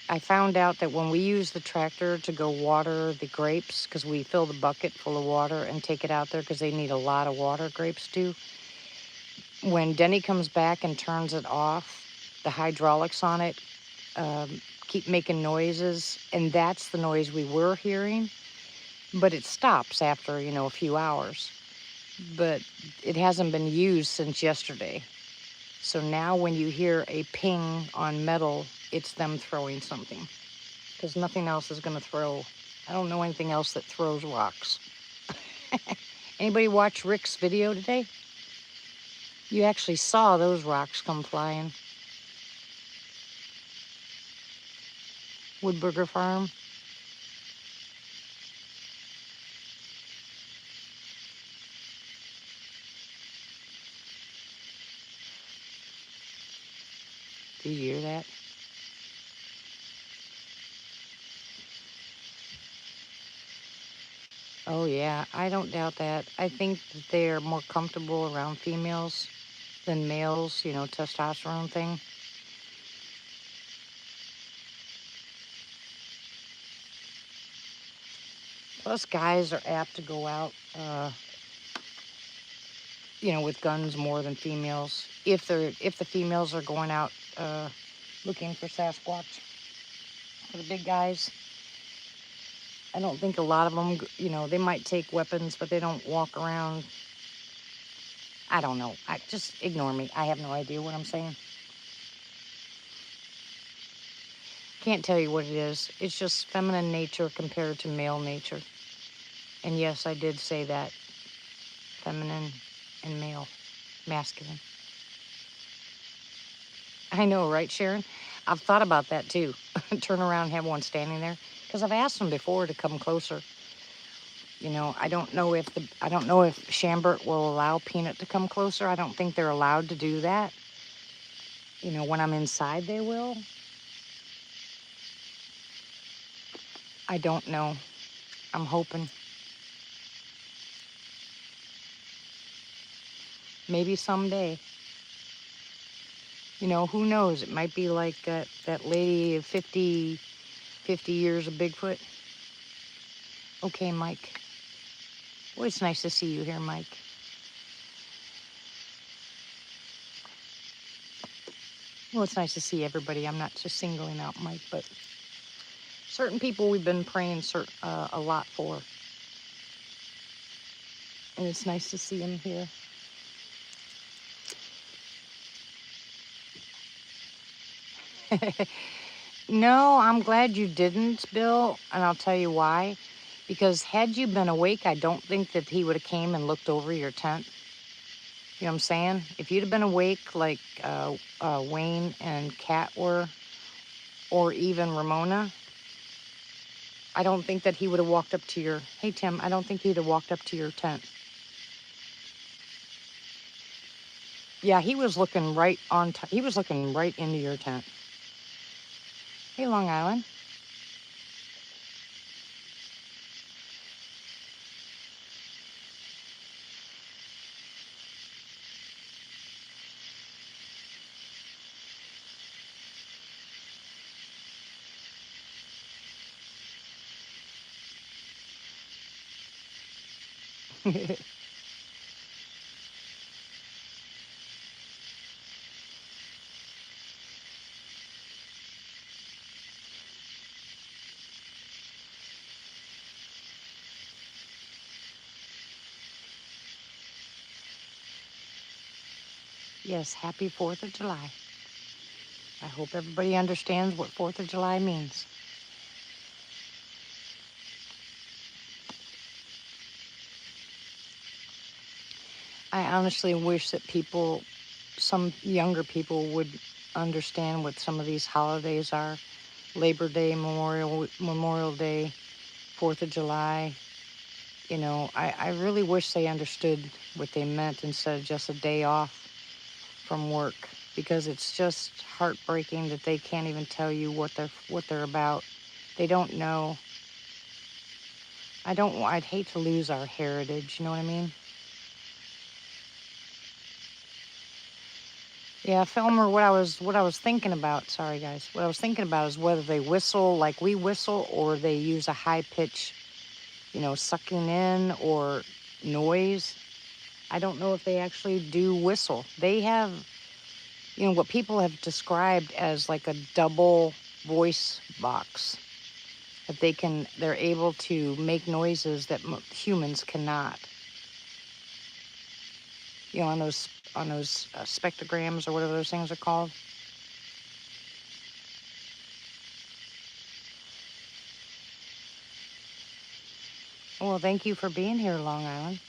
[SPEAKER 1] I found out that when we use the tractor to go water the grapes, because we fill the bucket full of water and take it out there because they need a lot of water, grapes do. When Denny comes back and turns it off, the hydraulics on it keep making noises, and that's the noise we were hearing. But it stops after, a few hours. But it hasn't been used since yesterday. So now when you hear a ping on metal, it's them throwing something. Because nothing else is going to throw. I don't know anything else that throws rocks. Anybody watch Rick's video today? You actually saw those rocks come flying. Woodburger Farm. Did you hear that? Oh yeah, I don't doubt that. I think that they're more comfortable around females than males, testosterone thing. Plus guys are apt to go out, with guns more than females. If the females are going out looking for Sasquatch, for the big guys. I don't think a lot of them, you know, they might take weapons, but they don't walk around. I don't know. I just ignore me. I have no idea what I'm saying. Can't tell you what it is. It's just feminine nature compared to male nature. And yes, I did say that. Feminine and male, masculine. I know, right, Sharon? I've thought about that too. Turn around and have one standing there. Because I've asked them before to come closer. You know, I don't know if Shambert will allow Peanut to come closer. I don't think they're allowed to do that. You know, when I'm inside, they will. I don't know. I'm hoping. Maybe someday. You know, who knows? It might be like that lady of 50 years of Bigfoot. Okay, Mike. Well, it's nice to see you here, Mike. Well, it's nice to see everybody. I'm not just singling out Mike, but certain people we've been praying a lot for. And it's nice to see him here. No, I'm glad you didn't, Bill, and I'll tell you why. Because had you been awake, I don't think that he would have came and looked over your tent. You know what I'm saying? If you'd have been awake like Wayne and Kat were, or even Ramona, I don't think that he would have walked up to your, hey Tim, I don't think he'd have walked up to your tent. Yeah, he was looking right on, he was looking right into your tent. Hey, Long Island. Yes, happy 4th of July. I hope everybody understands what 4th of July means. I honestly wish that some younger people would understand what some of these holidays are. Labor Day, Memorial Day, 4th of July. You know, I really wish they understood what they meant instead of just a day off from work, because it's just heartbreaking that they can't even tell you what they're about. They don't know. I'd hate to lose our heritage, you know what I mean? Yeah, Filmer, what I was thinking about, sorry guys, what I was thinking about is whether they whistle like we whistle or they use a high pitch, you know, sucking in or noise. I don't know if they actually do whistle. They have, you know, what people have described as like a double voice box, that they're able to make noises that humans cannot. You know, on those spectrograms or whatever those things are called. Well, thank you for being here, Long Island.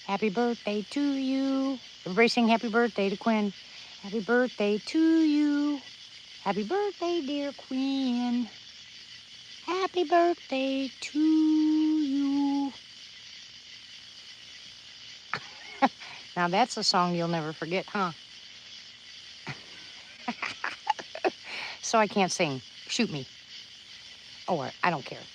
[SPEAKER 1] Happy birthday to you. Everybody sing happy birthday to Quinn. Happy birthday to you. Happy birthday, dear Quinn. Happy birthday to you. Now that's a song you'll never forget, huh? So I can't sing. Shoot me. Oh, I don't care.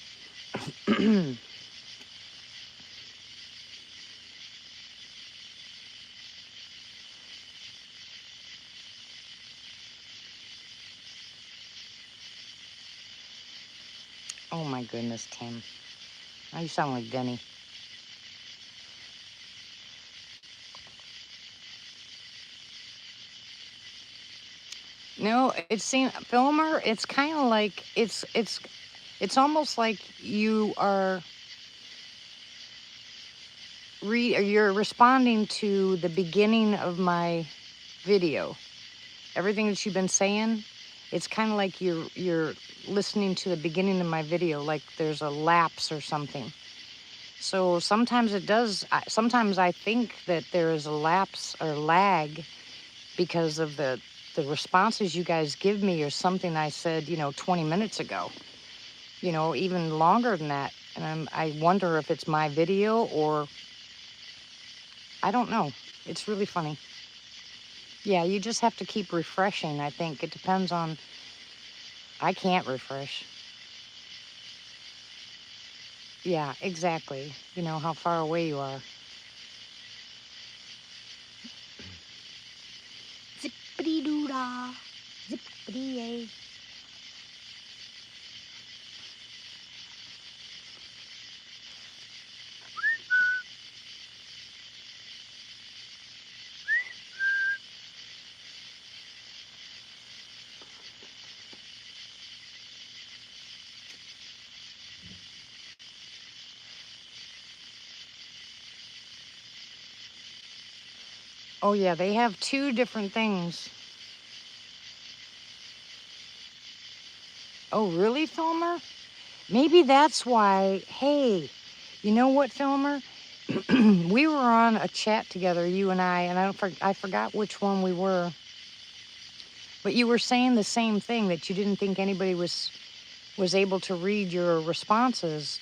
[SPEAKER 1] Oh my goodness, Tim. Now you sound like Denny. No, it's seen Filmer. It's kind of like it's almost like you are or you're responding to the beginning of my video. Everything that you've been saying, it's kind of like you're listening to the beginning of my video, like there's a lapse or something. So sometimes it does. Sometimes I think that there is a lapse or lag because of the responses you guys give me or something I said, 20 minutes ago. Even longer than that. And I wonder if it's my video or I don't know. It's really funny. Yeah, you just have to keep refreshing. I think it depends on. I can't refresh. Yeah, exactly. How far away you are. Zippity doo dah. Zippity yay. Oh, yeah, they have two different things. Oh, really, Filmer? Maybe that's why. Hey, you know what, Filmer? We were on a chat together, you and I forgot which one we were. But you were saying the same thing, that you didn't think anybody was able to read your responses,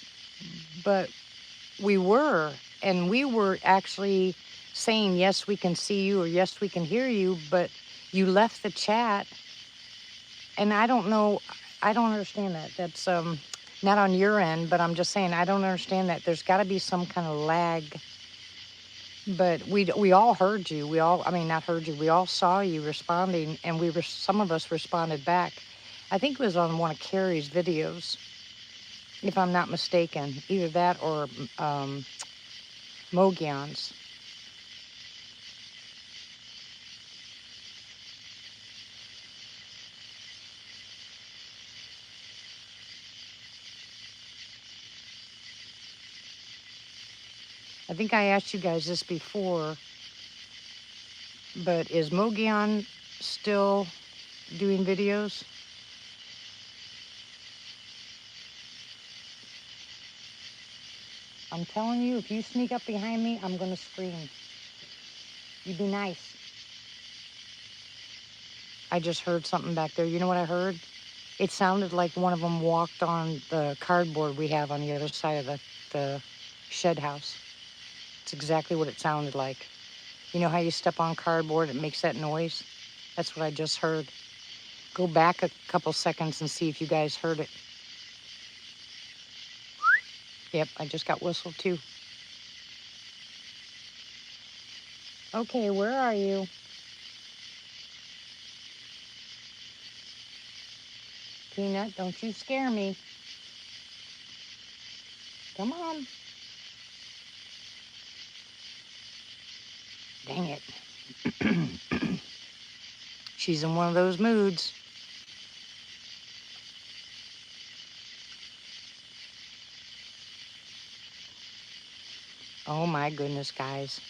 [SPEAKER 1] but we were, and we were actually saying yes, we can see you or yes, we can hear you, but you left the chat, and I don't know, I don't understand that. That's not on your end, but I'm just saying I don't understand that. There's got to be some kind of lag. But we all heard you. I mean, not heard you. We all saw you responding, and some of us responded back. I think it was on one of Carrie's videos, if I'm not mistaken. Either that or Mogion's. I think I asked you guys this before, but is Mogion still doing videos? I'm telling you, if you sneak up behind me, I'm going to scream. You be nice. I just heard something back there. You know what I heard? It sounded like one of them walked on the cardboard we have on the other side of the shed house. It's exactly what it sounded like. You know how you step on cardboard, it makes that noise? That's what I just heard. Go back a couple seconds and see if you guys heard it. Yep, I just got whistled too. Okay, where are you? Peanut, don't you scare me. Come on. Dang it. She's in one of those moods. Oh my goodness, guys.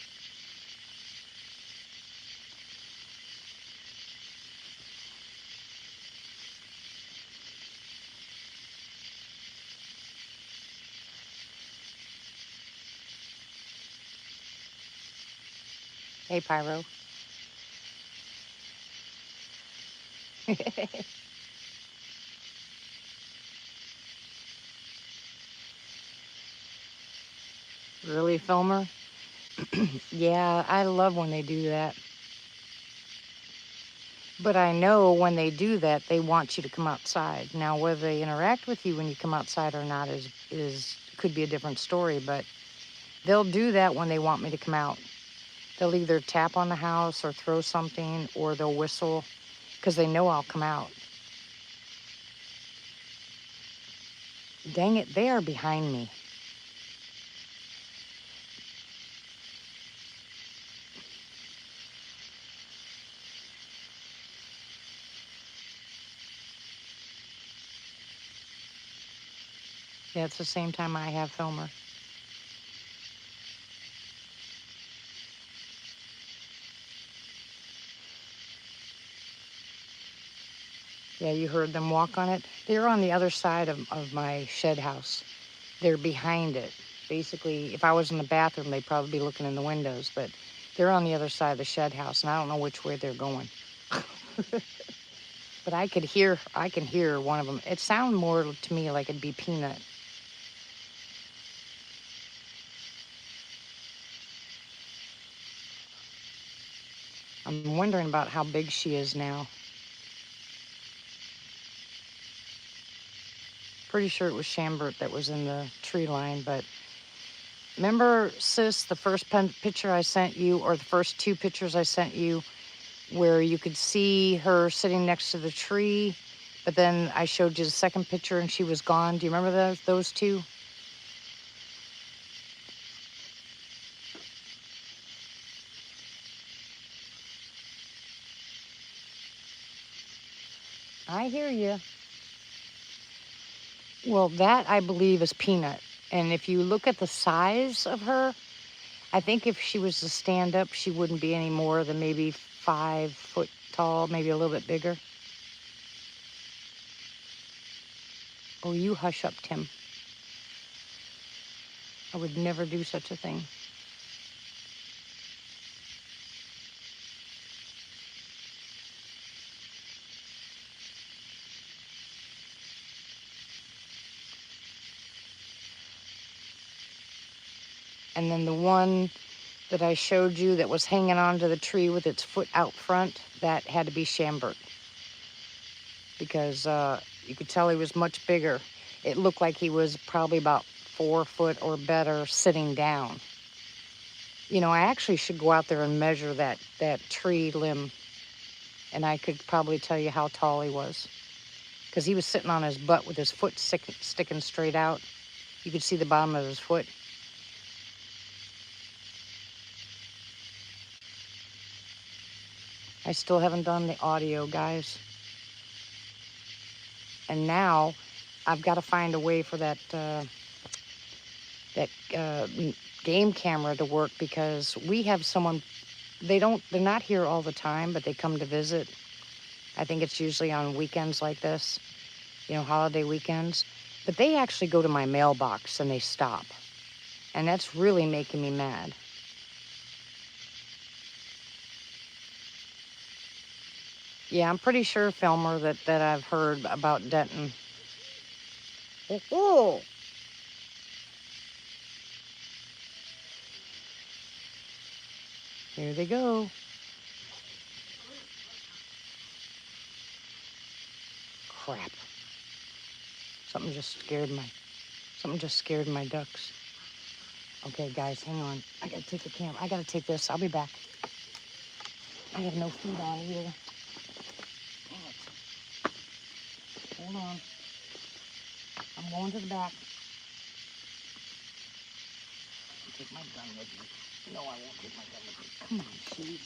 [SPEAKER 1] Hey, Pyro. Really, Filmer? Yeah, I love when they do that. But I know when they do that, they want you to come outside. Now, whether they interact with you when you come outside or not is could be a different story, but they'll do that when they want me to come out. They'll either tap on the house or throw something, or they'll whistle because they know I'll come out. Dang it, they are behind me. Yeah, it's the same time I have Filmer. Yeah, you heard them walk on it. They're on the other side of my shed house. They're behind it. Basically, if I was in the bathroom, they'd probably be looking in the windows, but they're on the other side of the shed house, and I don't know which way they're going. But I can hear one of them. It sounded more to me like it'd be Peanut. I'm wondering about how big she is now. Pretty sure it was Shambert that was in the tree line, but remember, sis, the first picture I sent you, or the first two pictures I sent you, where you could see her sitting next to the tree, but then I showed you the second picture and she was gone. Do you remember those two? I hear you. Well, that I believe is Peanut. And if you look at the size of her, I think if she was to stand up, she wouldn't be any more than maybe 5 foot tall, maybe a little bit bigger. Oh, you hush up, Tim. I would never do such a thing. And then the one that I showed you that was hanging onto the tree with its foot out front, that had to be Shambert. Because you could tell he was much bigger. It looked like he was probably about 4 foot or better sitting down. You know, I actually should go out there and measure that tree limb, and I could probably tell you how tall he was. Because he was sitting on his butt with his foot sticking straight out. You could see the bottom of his foot. I still haven't done the audio, guys. And now I've got to find a way for that game camera to work, because we have someone, they're not here all the time, but they come to visit. I think it's usually on weekends like this, you know, holiday weekends. But they actually go to my mailbox and they stop. And that's really making me mad. Yeah, I'm pretty sure, Filmer, that I've heard about Denton. Oh, here they go. Crap. Something just scared my ducks. Okay, guys, hang on. I gotta take the camera. I gotta take this. I'll be back. I have no food on either. Dang it. Hold on. I'm going to the back. I'll take my gun with me. No, I won't take my gun with me. Come on, shoot.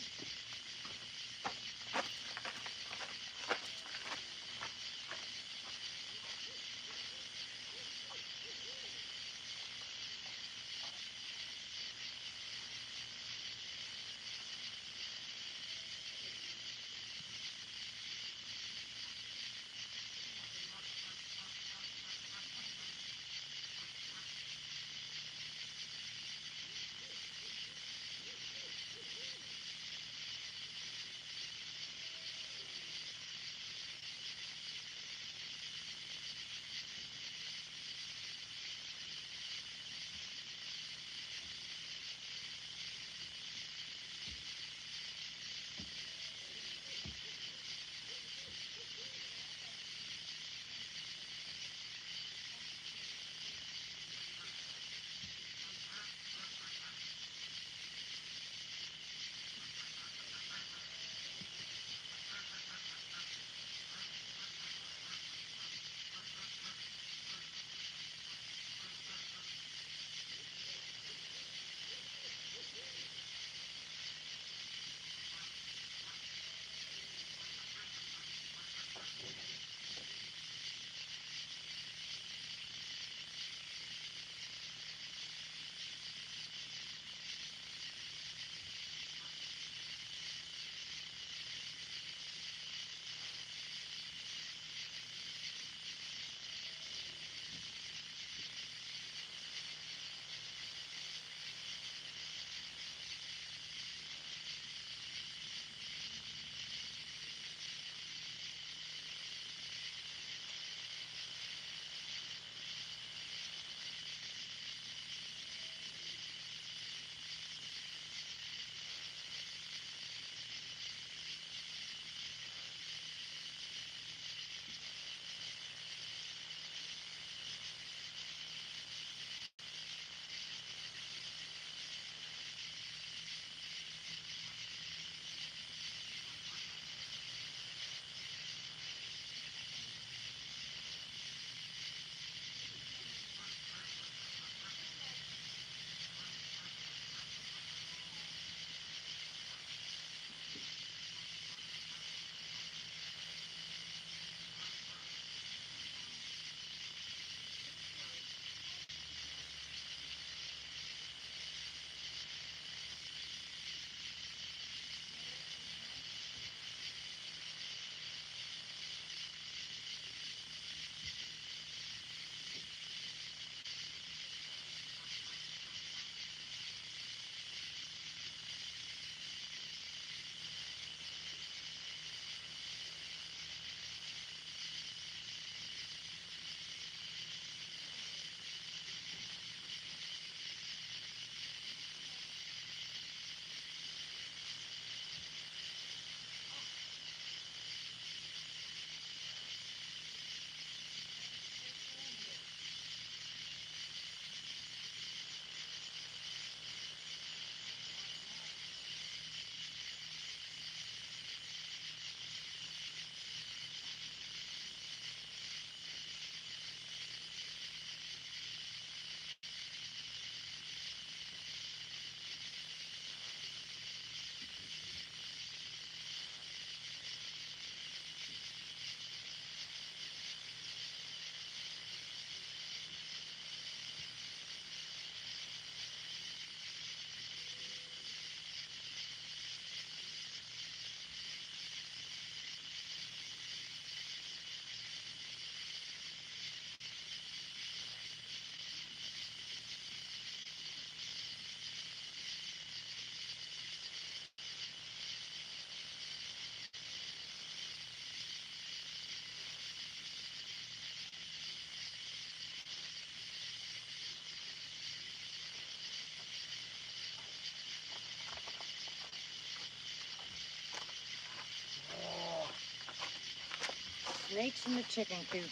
[SPEAKER 1] Snakes in the chicken coop.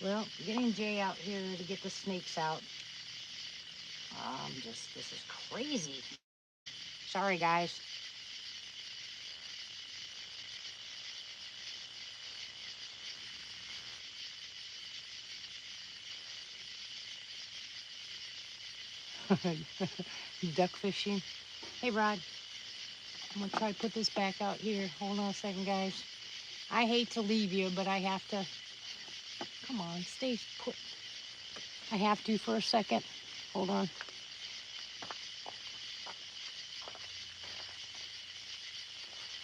[SPEAKER 1] Well, getting Jay out here to get the snakes out. This is crazy. Sorry, guys. Duck fishing. Hey, Rod. I'm gonna try to put this back out here. Hold on a second, guys. I hate to leave you, but I have to. Come on, stay put. I have to for a second. Hold on.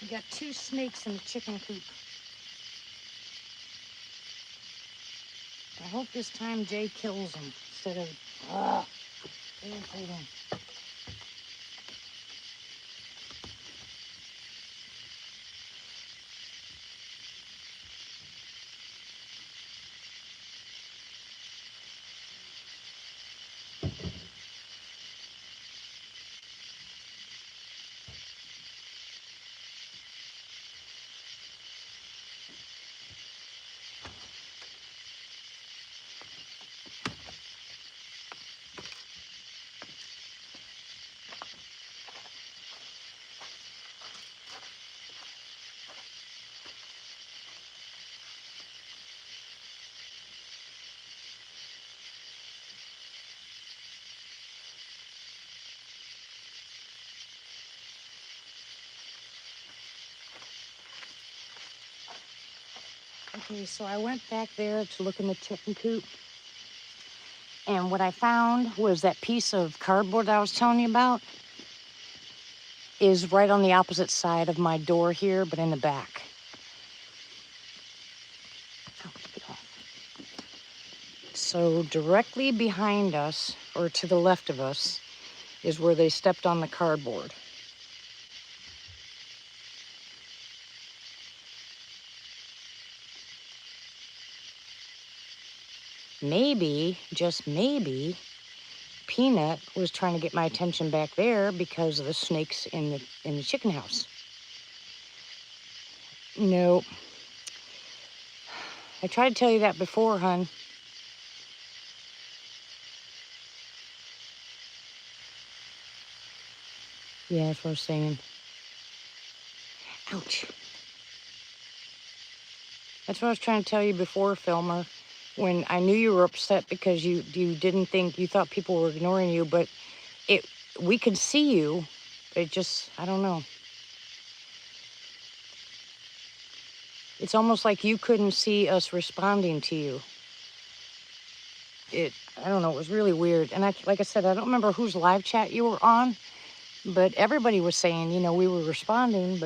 [SPEAKER 1] We got 2 snakes in the chicken coop. I hope this time Jay kills them instead of. Hold on. Okay, so I went back there to look in the chicken coop. And what I found was that piece of cardboard that I was telling you about is right on the opposite side of my door here, but in the back. Oh, get off. So directly behind us, or to the left of us, is where they stepped on the cardboard. Maybe, just maybe, Peanut was trying to get my attention back there because of the snakes in the chicken house. No. I tried to tell you that before, hon. Yeah, that's what I was saying. Ouch. That's what I was trying to tell you before, Filmer. When I knew you were upset because you didn't think, you thought people were ignoring you, but we could see you. It just, I don't know. It's almost like you couldn't see us responding to you. I don't know, it was really weird. And like I said, I don't remember whose live chat you were on, but everybody was saying, we were responding,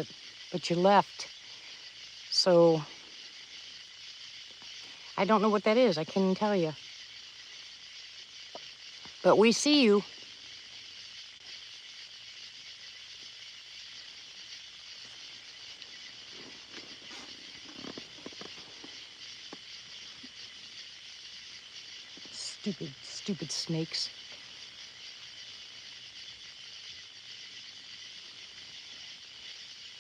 [SPEAKER 1] but you left. So I don't know what that is. I couldn't tell you. But we see you. Stupid snakes.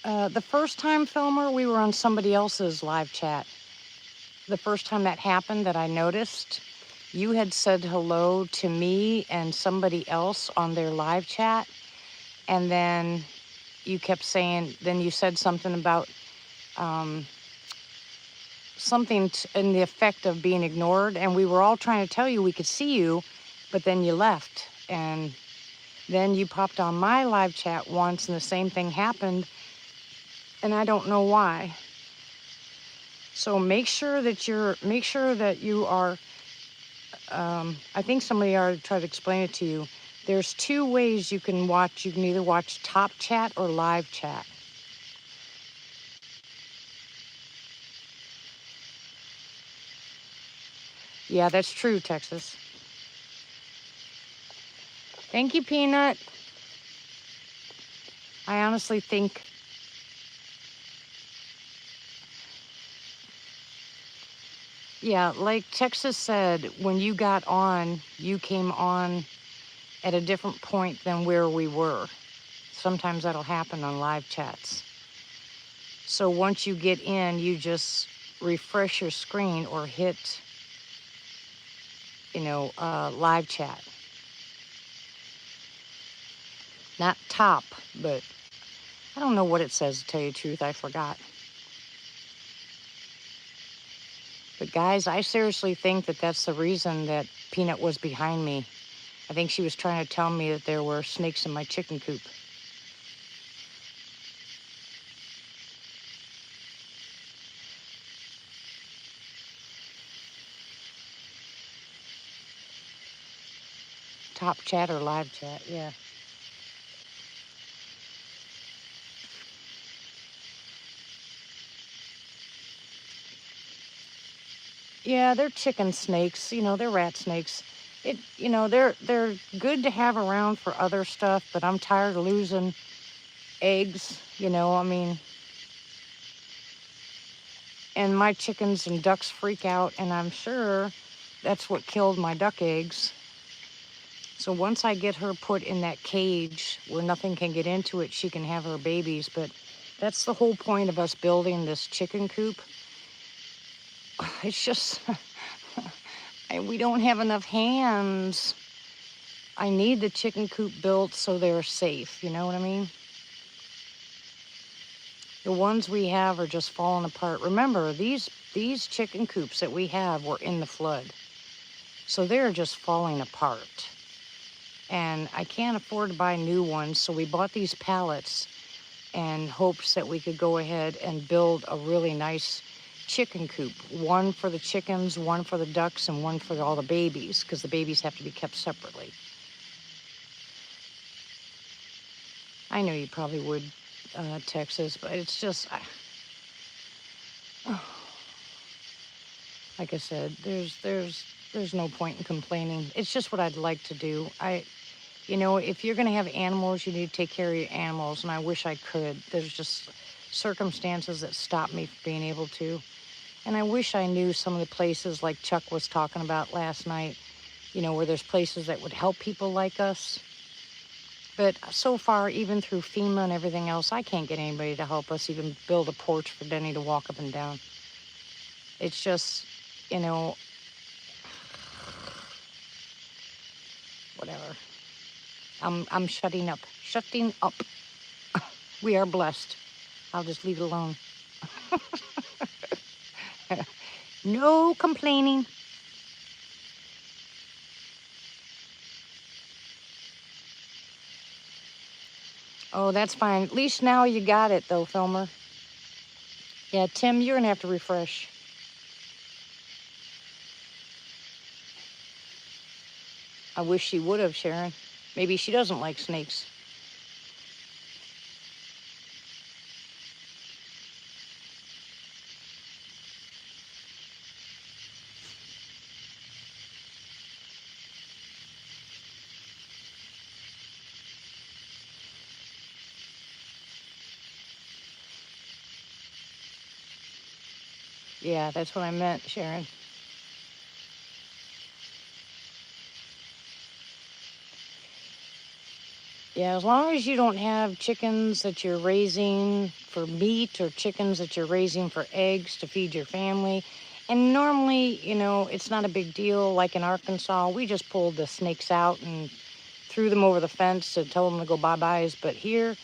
[SPEAKER 1] The first time, Filmer, we were on somebody else's live chat. The first time that happened that I noticed, you had said hello to me and somebody else on their live chat. And then you kept saying, then you said something about something in the effect of being ignored. And we were all trying to tell you we could see you, but then you left. And then you popped on my live chat once and the same thing happened. And I don't know why. So make sure that you are, I think somebody already tried to explain it to you. There's 2 ways you can watch. You can either watch top chat or live chat. Yeah, that's true, Texas. Thank you, Peanut. I honestly think yeah, like Texas said, when you got on, you came on at a different point than where we were. Sometimes that'll happen on live chats. So once you get in, you just refresh your screen or hit, live chat. Not top, but I don't know what it says, to tell you the truth. I forgot. But guys, I seriously think that that's the reason that Peanut was behind me. I think she was trying to tell me that there were snakes in my chicken coop. Top chat or live chat, yeah. Yeah, they're chicken snakes. They're rat snakes. They're good to have around for other stuff, but I'm tired of losing eggs. I mean, and my chickens and ducks freak out, and I'm sure that's what killed my duck eggs. So once I get her put in that cage where nothing can get into it, she can have her babies. But that's the whole point of us building this chicken coop. It's just, we don't have enough hands. I need the chicken coop built so they're safe, you know what I mean? The ones we have are just falling apart. Remember, these chicken coops that we have were in the flood. So they're just falling apart. And I can't afford to buy new ones, so we bought these pallets in hopes that we could go ahead and build a really nice chicken coop. One for the chickens, one for the ducks, and one for all the babies, because the babies have to be kept separately. I know you probably would, Texas, but it's just, like I said, there's no point in complaining. It's just what I'd like to do. If you're going to have animals, you need to take care of your animals, and I wish I could. There's just circumstances that stop me from being able to. And I wish I knew some of the places like Chuck was talking about last night, where there's places that would help people like us. But so far, even through FEMA and everything else, I can't get anybody to help us even build a porch for Denny to walk up and down. It's just, whatever. I'm shutting up. Shutting up. We are blessed. I'll just leave it alone. No complaining. Oh, that's fine. At least now you got it, though, Filmer. Yeah, Tim, you're going to have to refresh. I wish she would have, Sharon. Maybe she doesn't like snakes. Yeah, that's what I meant, Sharon. Yeah, as long as you don't have chickens that you're raising for meat or chickens that you're raising for eggs to feed your family. And normally, it's not a big deal. Like in Arkansas, we just pulled the snakes out and threw them over the fence to tell them to go bye-byes. But here,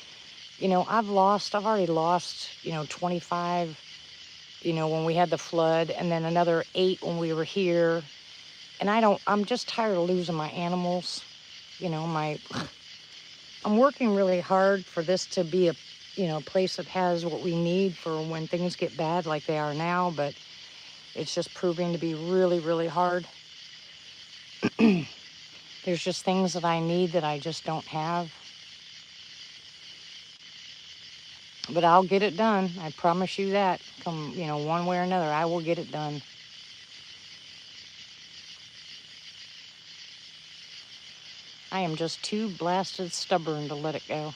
[SPEAKER 1] I've already lost, 25, when we had the flood, and then another 8 when we were here. And I'm just tired of losing my animals. I'm working really hard for this to be a, place that has what we need for when things get bad like they are now, but it's just proving to be really, really hard. There's just things that I need that I just don't have. But I'll get it done. I promise you that. Come, one way or another, I will get it done. I am just too blasted stubborn to let it go.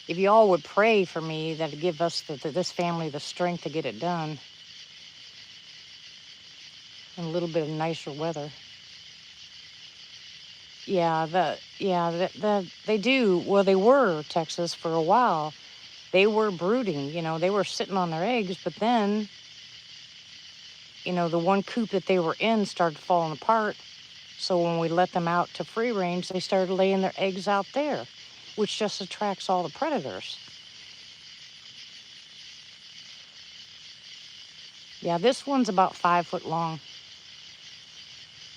[SPEAKER 1] If you all would pray for me, that'd give us, this family, the strength to get it done. And a little bit of nicer weather. they do. Well, they were Texas for a while. They were brooding, they were sitting on their eggs, but then, the one coop that they were in started falling apart. So when we let them out to free range, they started laying their eggs out there, which just attracts all the predators. Yeah, this one's about 5 foot long.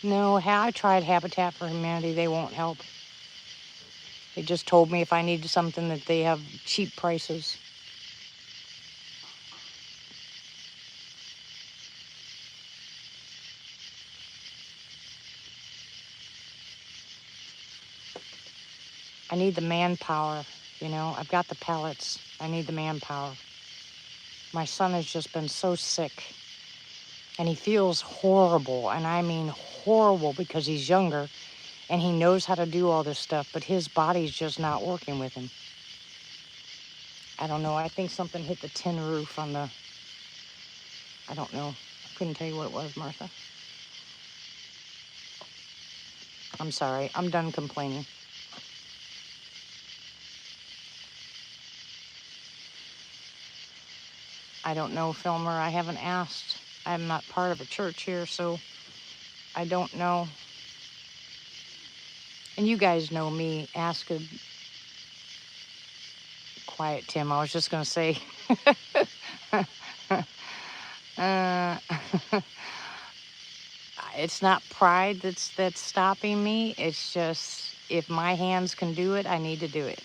[SPEAKER 1] No, I tried Habitat for Humanity. They won't help. They just told me if I needed something that they have cheap prices. I need the manpower, I've got the pallets. I need the manpower. My son has just been so sick. And he feels horrible, and I mean horrible, because he's younger and he knows how to do all this stuff, but his body's just not working with him. I don't know. I think something hit the tin roof on the... I don't know. I couldn't tell you what it was, Martha. I'm sorry. I'm done complaining. I don't know, Filmer. I haven't asked. I'm not part of a church here, so I don't know. And you guys know me. Ask a... Quiet, Tim. I was just going to say... It's not pride that's stopping me. It's just, if my hands can do it, I need to do it.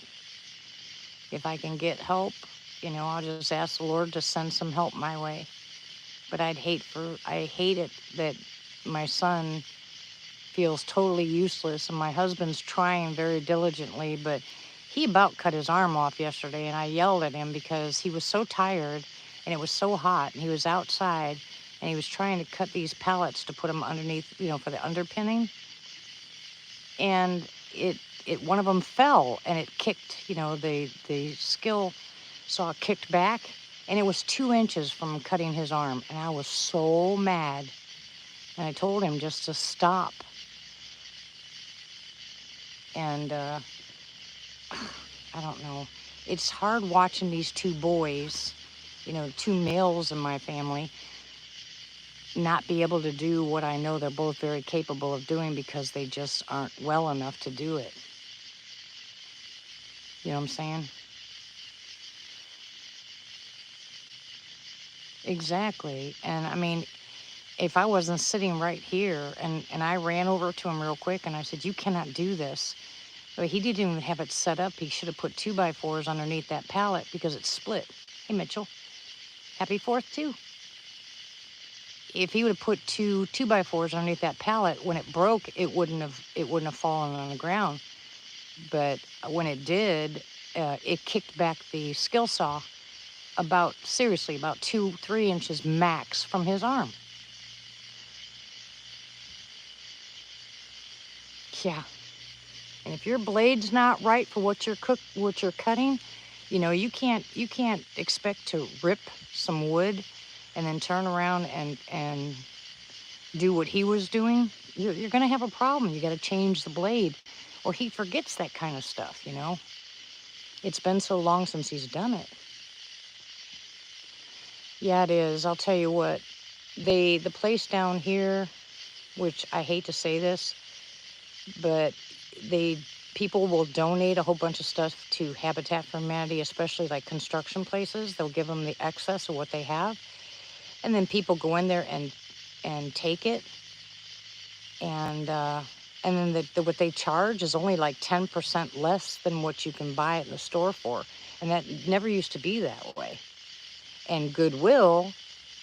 [SPEAKER 1] If I can get help, I'll just ask the Lord to send some help my way. But I hate it that my son feels totally useless, and my husband's trying very diligently, but he about cut his arm off yesterday, and I yelled at him because he was so tired and it was so hot, and he was outside and he was trying to cut these pallets to put them underneath, for the underpinning. And one of them fell, and it kicked, the skill saw kicked back, and it was 2 inches from cutting his arm. And I was so mad. And I told him just to stop. And I don't know. It's hard watching these 2 boys, 2 males in my family, not be able to do what I know they're both very capable of doing, because they just aren't well enough to do it. You know what I'm saying? Exactly. And I mean, if I wasn't sitting right here, and I ran over to him real quick and I said, you cannot do this. But he didn't even have it set up. He should have put 2x4s underneath that pallet, because it's split. Hey, Mitchell. Happy 4th, too. If he would have put 2x4s underneath that pallet, when it broke, it wouldn't have fallen on the ground. But when it did, it kicked back the skill saw about 2-3 inches max from his arm. Yeah. And if your blade's not right for what you're cutting, you can't expect to rip some wood and then turn around and do what he was doing. You're going to have a problem. You got to change the blade, or he forgets that kind of stuff, It's been so long since he's done it. Yeah, it is. I'll tell you what. The place down here, which I hate to say this, but people will donate a whole bunch of stuff to Habitat for Humanity, especially like construction places. They'll give them the excess of what they have. And then people go in there and take it. And then what they charge is only like 10% less than what you can buy it in the store for. And that never used to be that way. And Goodwill,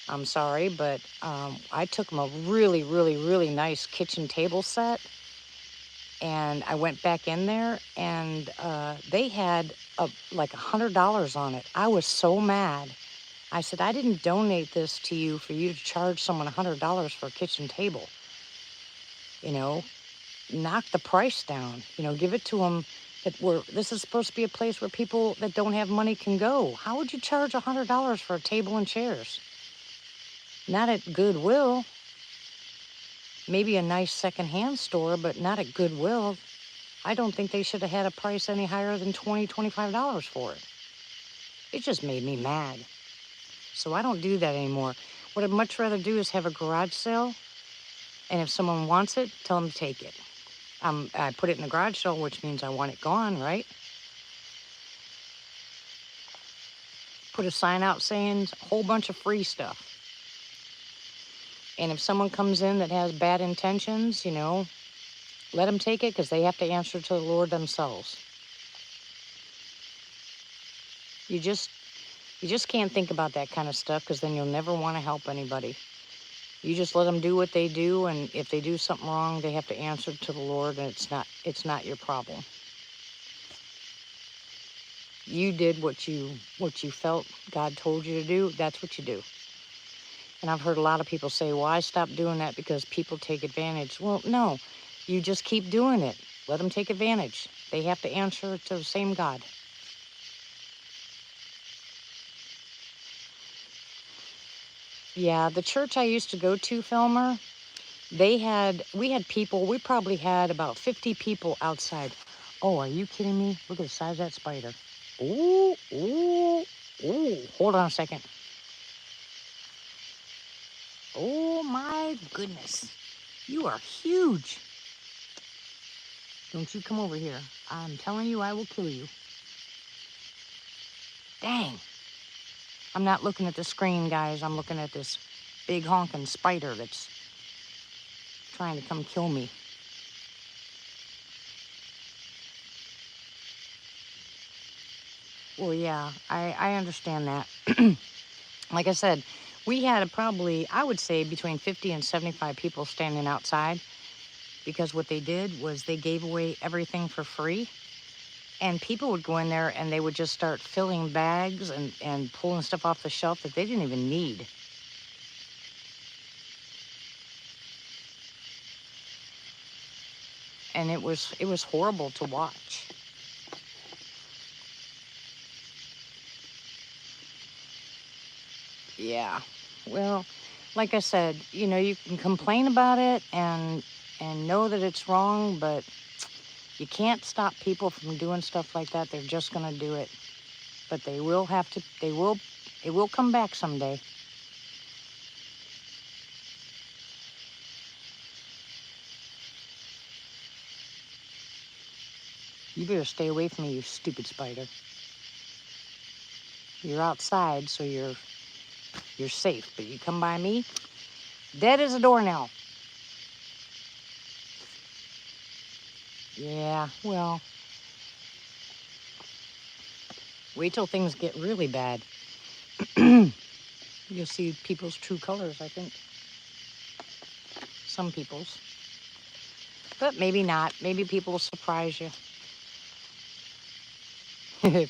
[SPEAKER 1] I'm sorry, but I took them a really, really, really nice kitchen table set. And I went back in there, and they had like $100 on it. I was so mad. I said, I didn't donate this to you for you to charge someone $100 for a kitchen table. Knock the price down. Give it to them. This is supposed to be a place where people that don't have money can go. How would you charge $100 for a table and chairs? Not at Goodwill. Maybe a nice secondhand store, but not at Goodwill. I don't think they should have had a price any higher than $20, $25 for it. It just made me mad. So I don't do that anymore. What I'd much rather do is have a garage sale, and if someone wants it, tell them to take it. I put it in the garage sale, which means I want it gone, right? Put a sign out saying a whole bunch of free stuff. And if someone comes in that has bad intentions, you know, let them take it because they have to answer to the Lord themselves. You just can't think about that kind of stuff because then you'll never want to help anybody. You just let them do what they do, and if they do something wrong, they have to answer to the Lord, and it's not your problem. You did what you felt God told you to do. That's what you do. And I've heard a lot of people say, well, I stopped doing that because people take advantage. Well, no, you just keep doing it. Let them take advantage. They have to answer to the same God. Yeah, the church I used to go to, Filmer, we had people, we probably had about 50 people outside. Oh, are you kidding me? Look at the size of that spider. Ooh, ooh, ooh. Hold on a second. Oh my goodness. You are huge. Don't you come over here. I'm telling you, I will kill you. Dang. I'm not looking at the screen, guys. I'm looking at this big honking spider that's trying to come kill me. Well, yeah, I understand that. Like I said, we had probably, I would say, between 50 and 75 people standing outside because what they did was they gave away everything for free. And people would go in there and they would just start filling bags and pulling stuff off the shelf that they didn't even need. And it was horrible to watch. Yeah. Well, like I said, you know, you can complain about it and know that it's wrong, but you can't stop people from doing stuff like that. They're just going to do it. But it will come back someday. You better stay away from me, you stupid spider. You're outside, so you're safe. But you come by me, dead as a doornail. Yeah, well, wait till things get really bad. You'll see people's true colors, I think. Some people's. But maybe not. Maybe people will surprise you.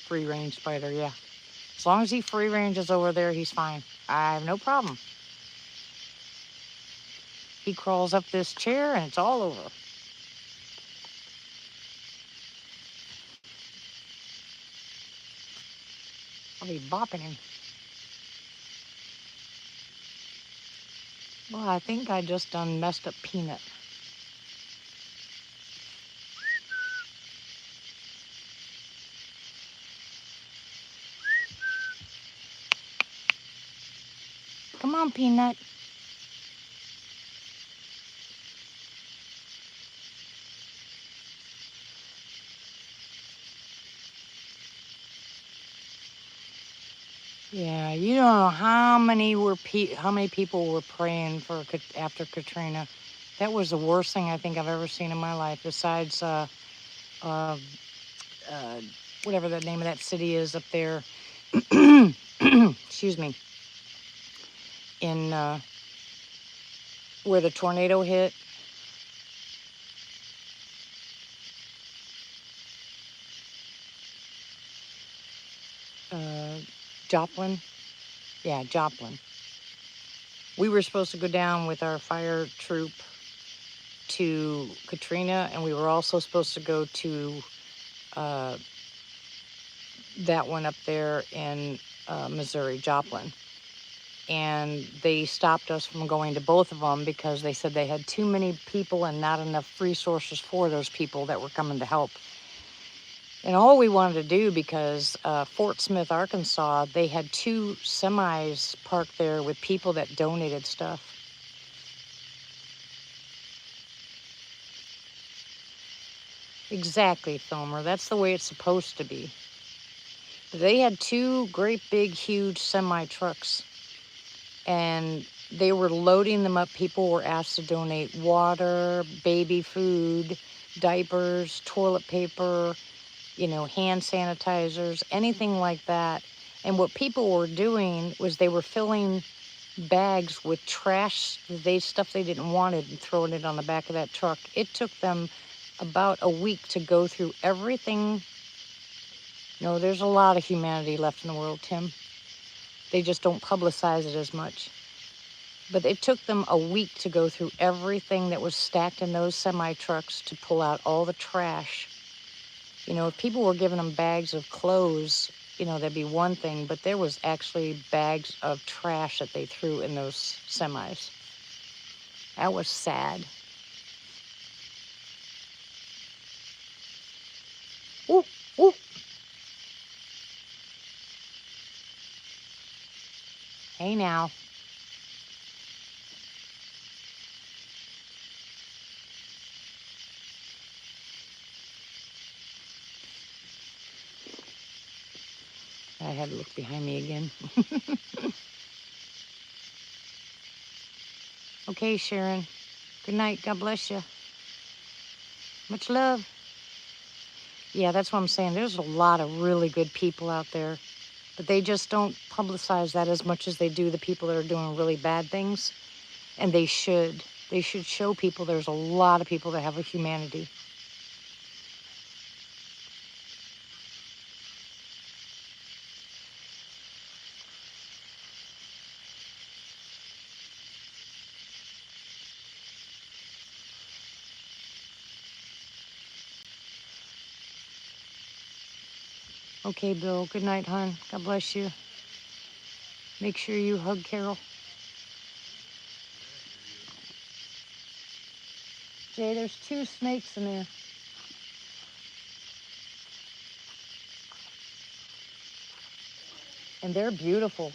[SPEAKER 1] Free range spider, yeah. As long as he free ranges over there, he's fine. I have no problem. He crawls up this chair and it's all over. I'll be bopping him. Well, I think I just done messed up Peanut. Come on, Peanut. Yeah, you don't know how many people were praying for after Katrina. That was the worst thing I think I've ever seen in my life. Besides, uh, whatever the name of that city is up there. Excuse me. In where the tornado hit. Joplin. Yeah, Joplin. We were supposed to go down with our fire troop to Katrina, and we were also supposed to go to that one up there in Missouri, Joplin. and they stopped us from going to both of them because they said they had too many people and not enough resources for those people that were coming to help. And all we wanted to do, because Fort Smith, Arkansas, they had 2 semis parked there with people that donated stuff. Exactly, Thomer. That's the way it's supposed to be. They had 2 great big huge semi trucks, and they were loading them up. People were asked to donate water, baby food, diapers, toilet paper, you know, hand sanitizers, anything like that. And what people were doing was they were filling bags with trash, stuff they didn't want, and throwing it on the back of that truck. It took them about a week to go through everything. No, there's a lot of humanity left in the world, Tim. They just don't publicize it as much. But it took them a week to go through everything that was stacked in those semi trucks to pull out all the trash. You know, if people were giving them bags of clothes, you know, that'd be one thing, but there was actually bags of trash that they threw in those semis. That was sad. Ooh, ooh. Hey now. I had to look behind me again. Okay, Sharon. Good night. God bless you. Much love. Yeah, that's what I'm saying. There's a lot of really good people out there, but they just don't publicize that as much as they do the people that are doing really bad things. And they should. They should show people there's a lot of people that have a humanity. Okay, Bill. Good night, hon. God bless you. Make sure you hug Carol. Jay, there's 2 snakes in there. And they're beautiful.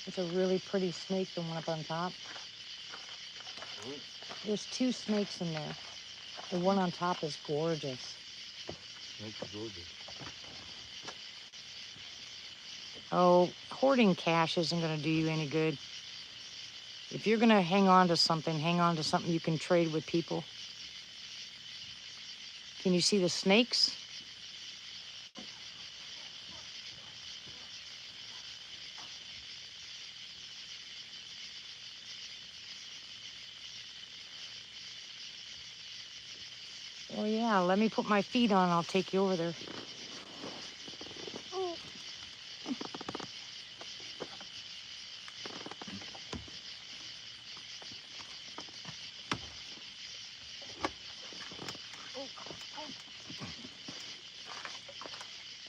[SPEAKER 1] It's a really pretty snake, the one up on top. There's 2 snakes in there. The one on top is gorgeous.
[SPEAKER 2] That's gorgeous.
[SPEAKER 1] Oh, hoarding cash isn't going to do you any good. If you're going to hang on to something you can trade with people. Can you see the snakes? Oh yeah, let me put my feet on. I'll take you over there. Oh.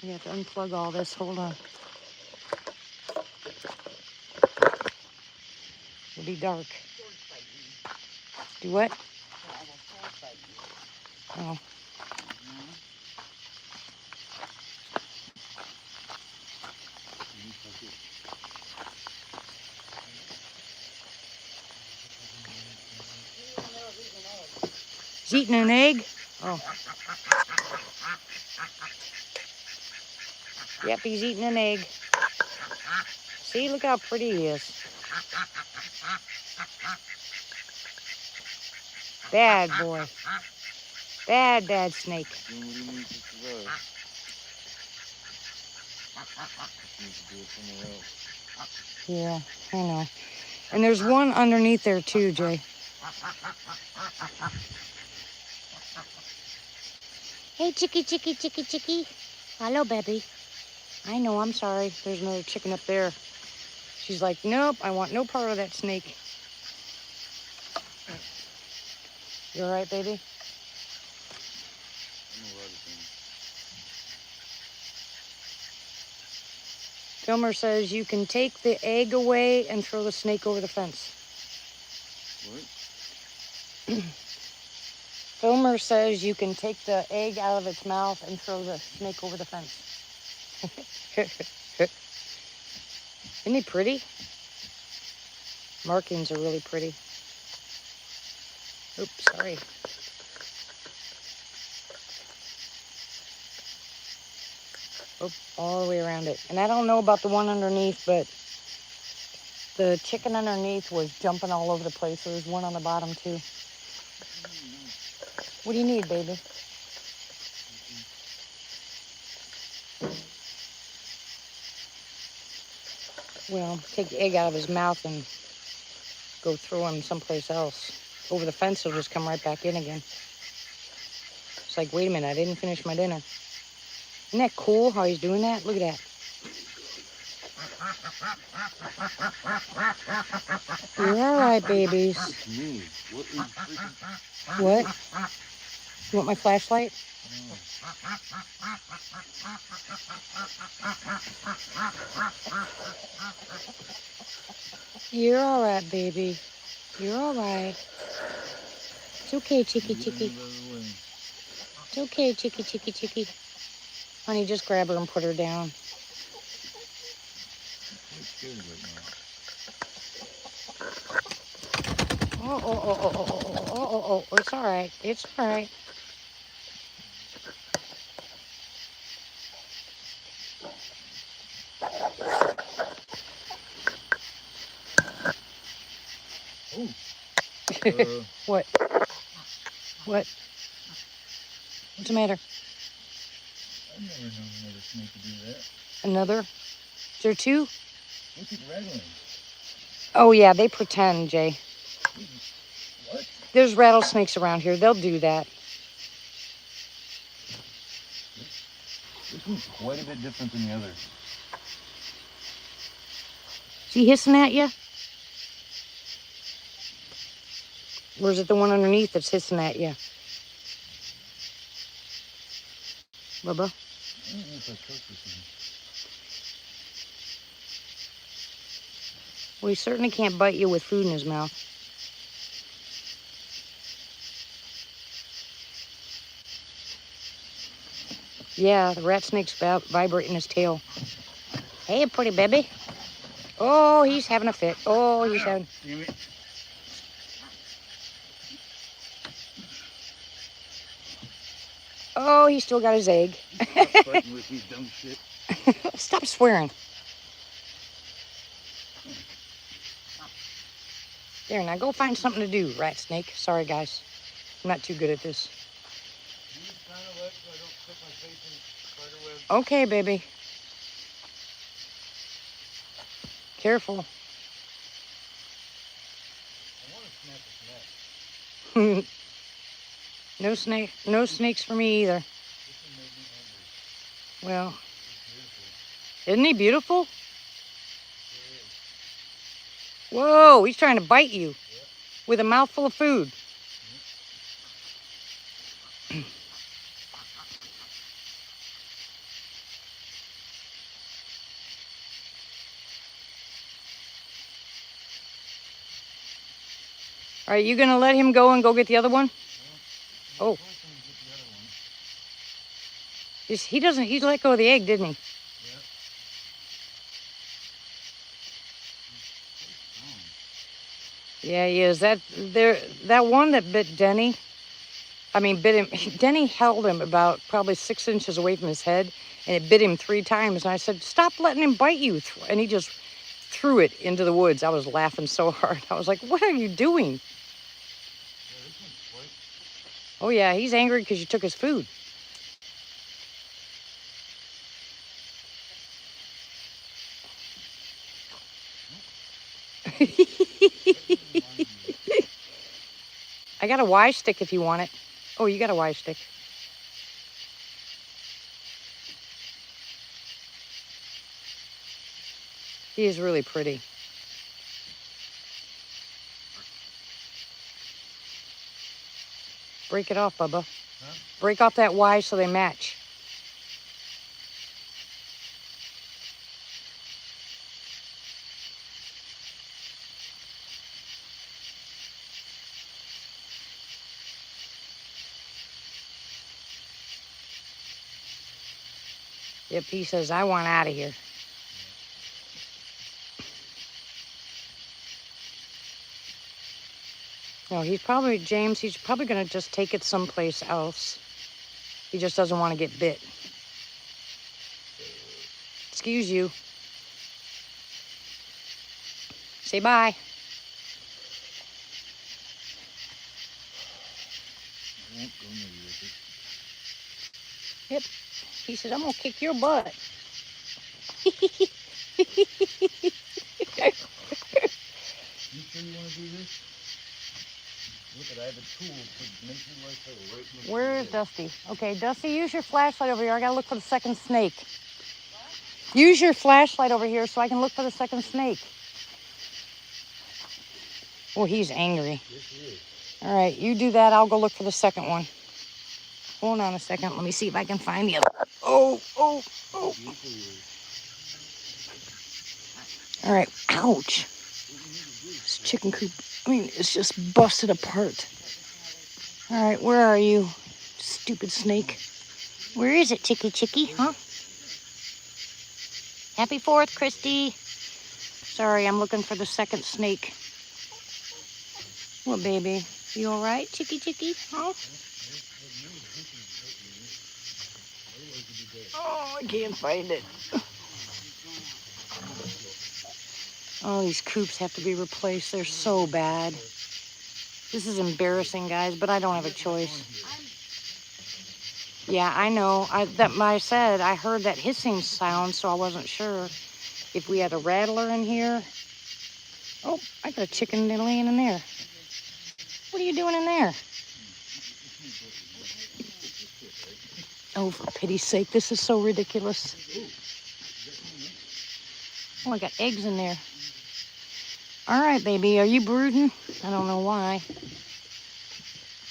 [SPEAKER 1] You have to unplug all this. Hold on. It'll be dark. Do what? Oh. He's eating an egg? Oh. Yep, he's eating an egg. See, look how pretty he is. Bad boy. Bad, bad snake.
[SPEAKER 2] Then what do you need to survive? You need to do it somewhere else.
[SPEAKER 1] Yeah, I know. And there's one underneath there too, Jay. Hey, chickie, chickie, chickie, chickie. Hello, baby. I know, I'm sorry. There's another chicken up there. She's like, nope, I want no part of that snake. You all right, baby?
[SPEAKER 2] I know a lot of things.
[SPEAKER 1] Filmer says you can take the egg away and throw the snake over the fence.
[SPEAKER 2] What?
[SPEAKER 1] Filmer says you can take the egg out of its mouth and throw the snake over the fence. Isn't he pretty? Markings are really pretty. Oops, sorry. Oh, all the way around it. And I don't know about the one underneath, but the chicken underneath was jumping all over the place. There was one on the bottom too. What do you need, baby? Well, take the egg out of his mouth and go throw him someplace else. Over the fence, he'll just come right back in again. It's like, wait a minute, I didn't finish my dinner. Isn't that cool how he's doing that? Look at that. You're all right, babies.
[SPEAKER 2] Me. What is freaking...
[SPEAKER 1] What? You want my flashlight? You're all right, baby. You're all right. It's okay, chicky, chicky. It's okay, chicky, chicky, chicky. Honey, just grab her and put her down. Oh. It's all right. It's all right. What? What? What's the matter?
[SPEAKER 2] I've never known another snake to do that.
[SPEAKER 1] Another? Is there two?
[SPEAKER 2] Look at rattling.
[SPEAKER 1] Oh, yeah, they pretend, Jay.
[SPEAKER 2] What?
[SPEAKER 1] There's rattlesnakes around here. They'll do that.
[SPEAKER 2] This one's quite a bit different than the others.
[SPEAKER 1] Is he hissing at you? Or is it the one underneath that's hissing at you? Bubba?
[SPEAKER 2] I don't know if I trust this one.
[SPEAKER 1] Well, he certainly can't bite you with food in his mouth. Yeah, the rat snake's vibrating his tail. Hey, pretty baby. Oh, he's having a fit. Oh, he's having...
[SPEAKER 2] Damn it.
[SPEAKER 1] Oh, he still got his egg.
[SPEAKER 2] Stop fighting with these dumb shit.
[SPEAKER 1] Stop swearing. There, now go find something to do, rat snake. Sorry, guys. I'm not too good at this.
[SPEAKER 2] Use kind of wet so I don't put my face in spider web.
[SPEAKER 1] Okay, baby. Careful.
[SPEAKER 2] I want to snap his neck.
[SPEAKER 1] No snakes for me either.
[SPEAKER 2] This one made me hungry.
[SPEAKER 1] Well,
[SPEAKER 2] It's beautiful.
[SPEAKER 1] isn't he beautiful?
[SPEAKER 2] It is.
[SPEAKER 1] Whoa, he's trying to bite you with a mouthful of food. All right, you gonna let him go and go get the other one? Oh. He doesn't, he let go of the egg, didn't he? Yeah, he is. That one that bit Denny, bit him. Denny held him about probably 6 inches away from his head, and it bit him 3 times. And I said, stop letting him bite you. And he just threw it into the woods. I was laughing so hard. I was like, what are you doing? Oh, yeah, he's angry because you took his food. I got a Y stick if you want it. Oh, you got a Y stick. He is really pretty. Break it off, Bubba.
[SPEAKER 2] Huh?
[SPEAKER 1] Break off that Y so they match. Yep, he says, I want out of here. No, he's probably, James, he's probably going to just take it someplace else. He just doesn't want to get bit. Excuse you. Say bye.
[SPEAKER 2] I won't go near you with it.
[SPEAKER 1] Yep. He says, I'm going to kick your butt.
[SPEAKER 2] You sure you want to do this? Look at, I have a tool to make you like her right in the
[SPEAKER 1] Where is Dusty? Okay, Dusty, use your flashlight over here. I got to look for the second snake. Use your flashlight over here so I can look for the second snake. Oh, he's angry.
[SPEAKER 2] Yes, he is.
[SPEAKER 1] All right, you do that. I'll go look for the second one. Hold on a second. Let me see if I can find the other. Oh.
[SPEAKER 2] Beautiful ears.
[SPEAKER 1] All right. Ouch. This chicken coop, I mean, it's just busted apart. All right, where are you, stupid snake? Where is it, Chicky, huh? Happy 4th, Christy. Sorry, I'm looking for the second snake. What, baby? You all right, Chicky, huh? Oh, I can't find it. Oh, these coops have to be replaced. They're so bad. This is embarrassing, guys, but I don't have a choice. Yeah, I know. I heard that hissing sound, so I wasn't sure if we had a rattler in here. Oh, I got a chicken laying in there. What are you doing in there? Oh, for pity's sake, this is so ridiculous. Oh, I got eggs in there. All right, baby, are you brooding? I don't know why.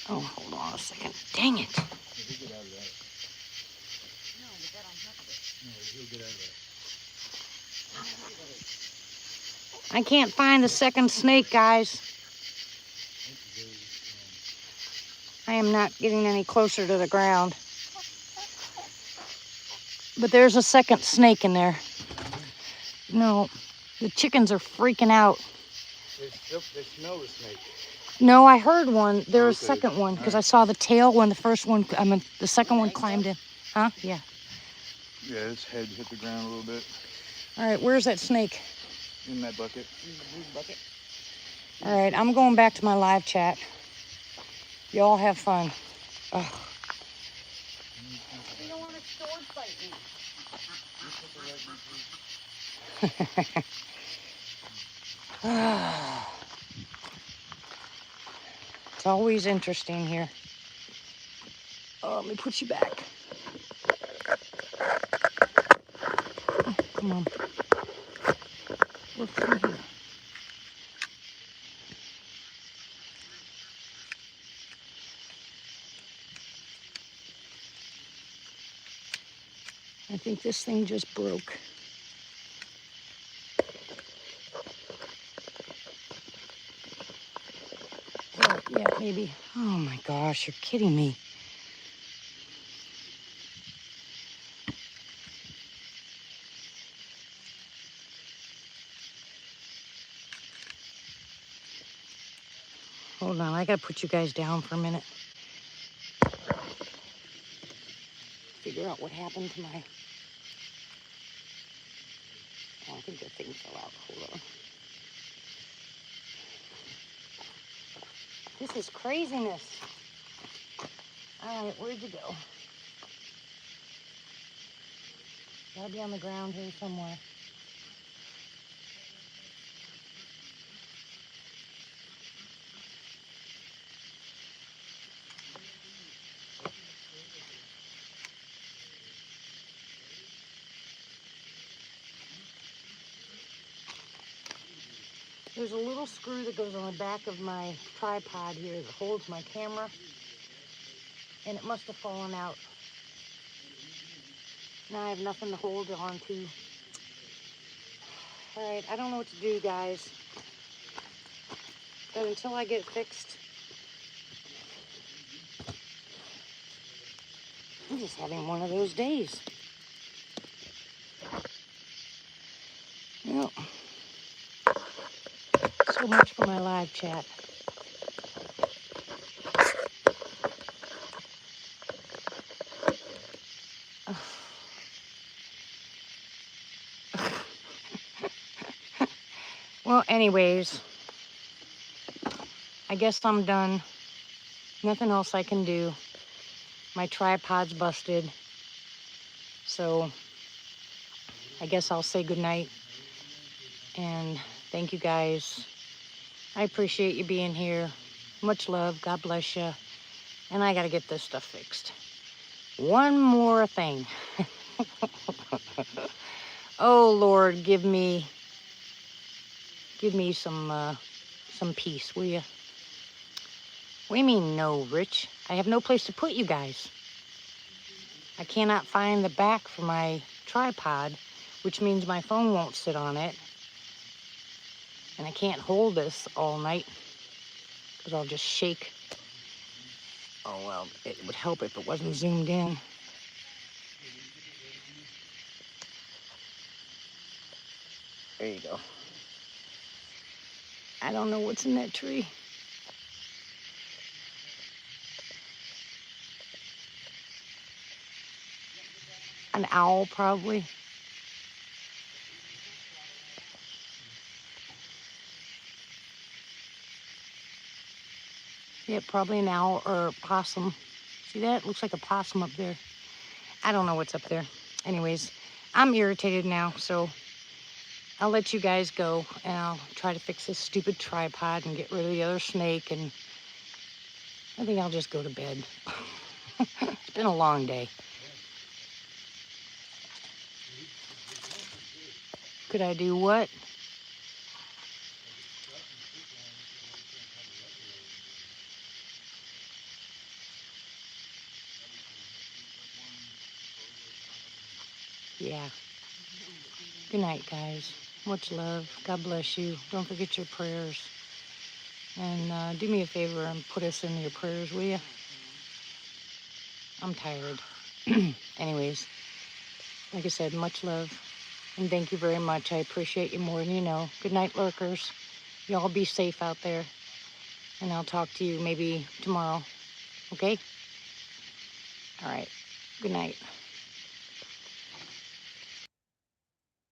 [SPEAKER 1] Oh, hold on a second. Dang it.
[SPEAKER 2] He'll get out of that.
[SPEAKER 3] No, but that on top of it.
[SPEAKER 2] No, he'll get out of that.
[SPEAKER 1] I can't find the second snake, guys. I am not getting any closer to the ground. But there's a second snake in there. No, the chickens are freaking out.
[SPEAKER 2] They smell the snake.
[SPEAKER 1] No, I heard one. There was a
[SPEAKER 2] Okay.
[SPEAKER 1] second one because
[SPEAKER 2] All
[SPEAKER 1] I saw the tail when the first one, the second one climbed in. Huh? Yeah.
[SPEAKER 2] Yeah, his head hit the ground a little bit.
[SPEAKER 1] All right, where's that snake?
[SPEAKER 2] In that bucket.
[SPEAKER 1] All right, I'm going back to my live chat. Y'all have fun. Ugh.
[SPEAKER 3] You don't want to sword fight me.
[SPEAKER 1] It's always interesting here. Oh, let me put you back. Oh, come on. Look through here. I think this thing just broke. Oh, yeah, maybe. Oh my gosh, you're kidding me. Hold on, I gotta put you guys down for a minute. Figure out what happened to my... Oh, I think the thing fell out. Hold on. This is craziness. All right, where'd you go? Gotta be on the ground here somewhere. There's a little screw that goes on the back of my tripod here that holds my camera, and it must have fallen out. Now I have nothing to hold on to. All right, I don't know what to do, guys. But until I get it fixed, I'm just having one of those days. for my live chat. Well, anyways, I guess I'm done. Nothing else I can do. My tripod's busted. So I guess I'll say goodnight. And thank you guys. I appreciate you being here. Much love. God bless you. And I got to get this stuff fixed. One more thing. Oh, Lord, give me some peace, will you? What do you mean, no, Rich? I have no place to put you guys. I cannot find the back for my tripod, which means my phone won't sit on it. And I can't hold this all night because I'll just shake. Oh, well, it would help if it wasn't zoomed in. There you go. I don't know what's in that tree. An owl, probably. Yeah, probably an owl or a possum. See that? Looks like a possum up there. I don't know what's up there. Anyways, I'm irritated now, so I'll let you guys go, and I'll try to fix this stupid tripod and get rid of the other snake, and I think I'll just go to bed. It's been a long day. Could I do what? Yeah. Good night, guys. Much love. God bless you. Don't forget your prayers. And do me a favor and put us in your prayers, will you? I'm tired. Anyways, like I said, much love. And thank you very much. I appreciate you more than you know. Good night, lurkers. Y'all be safe out there. And I'll talk to you maybe tomorrow. Okay? All right. Good night.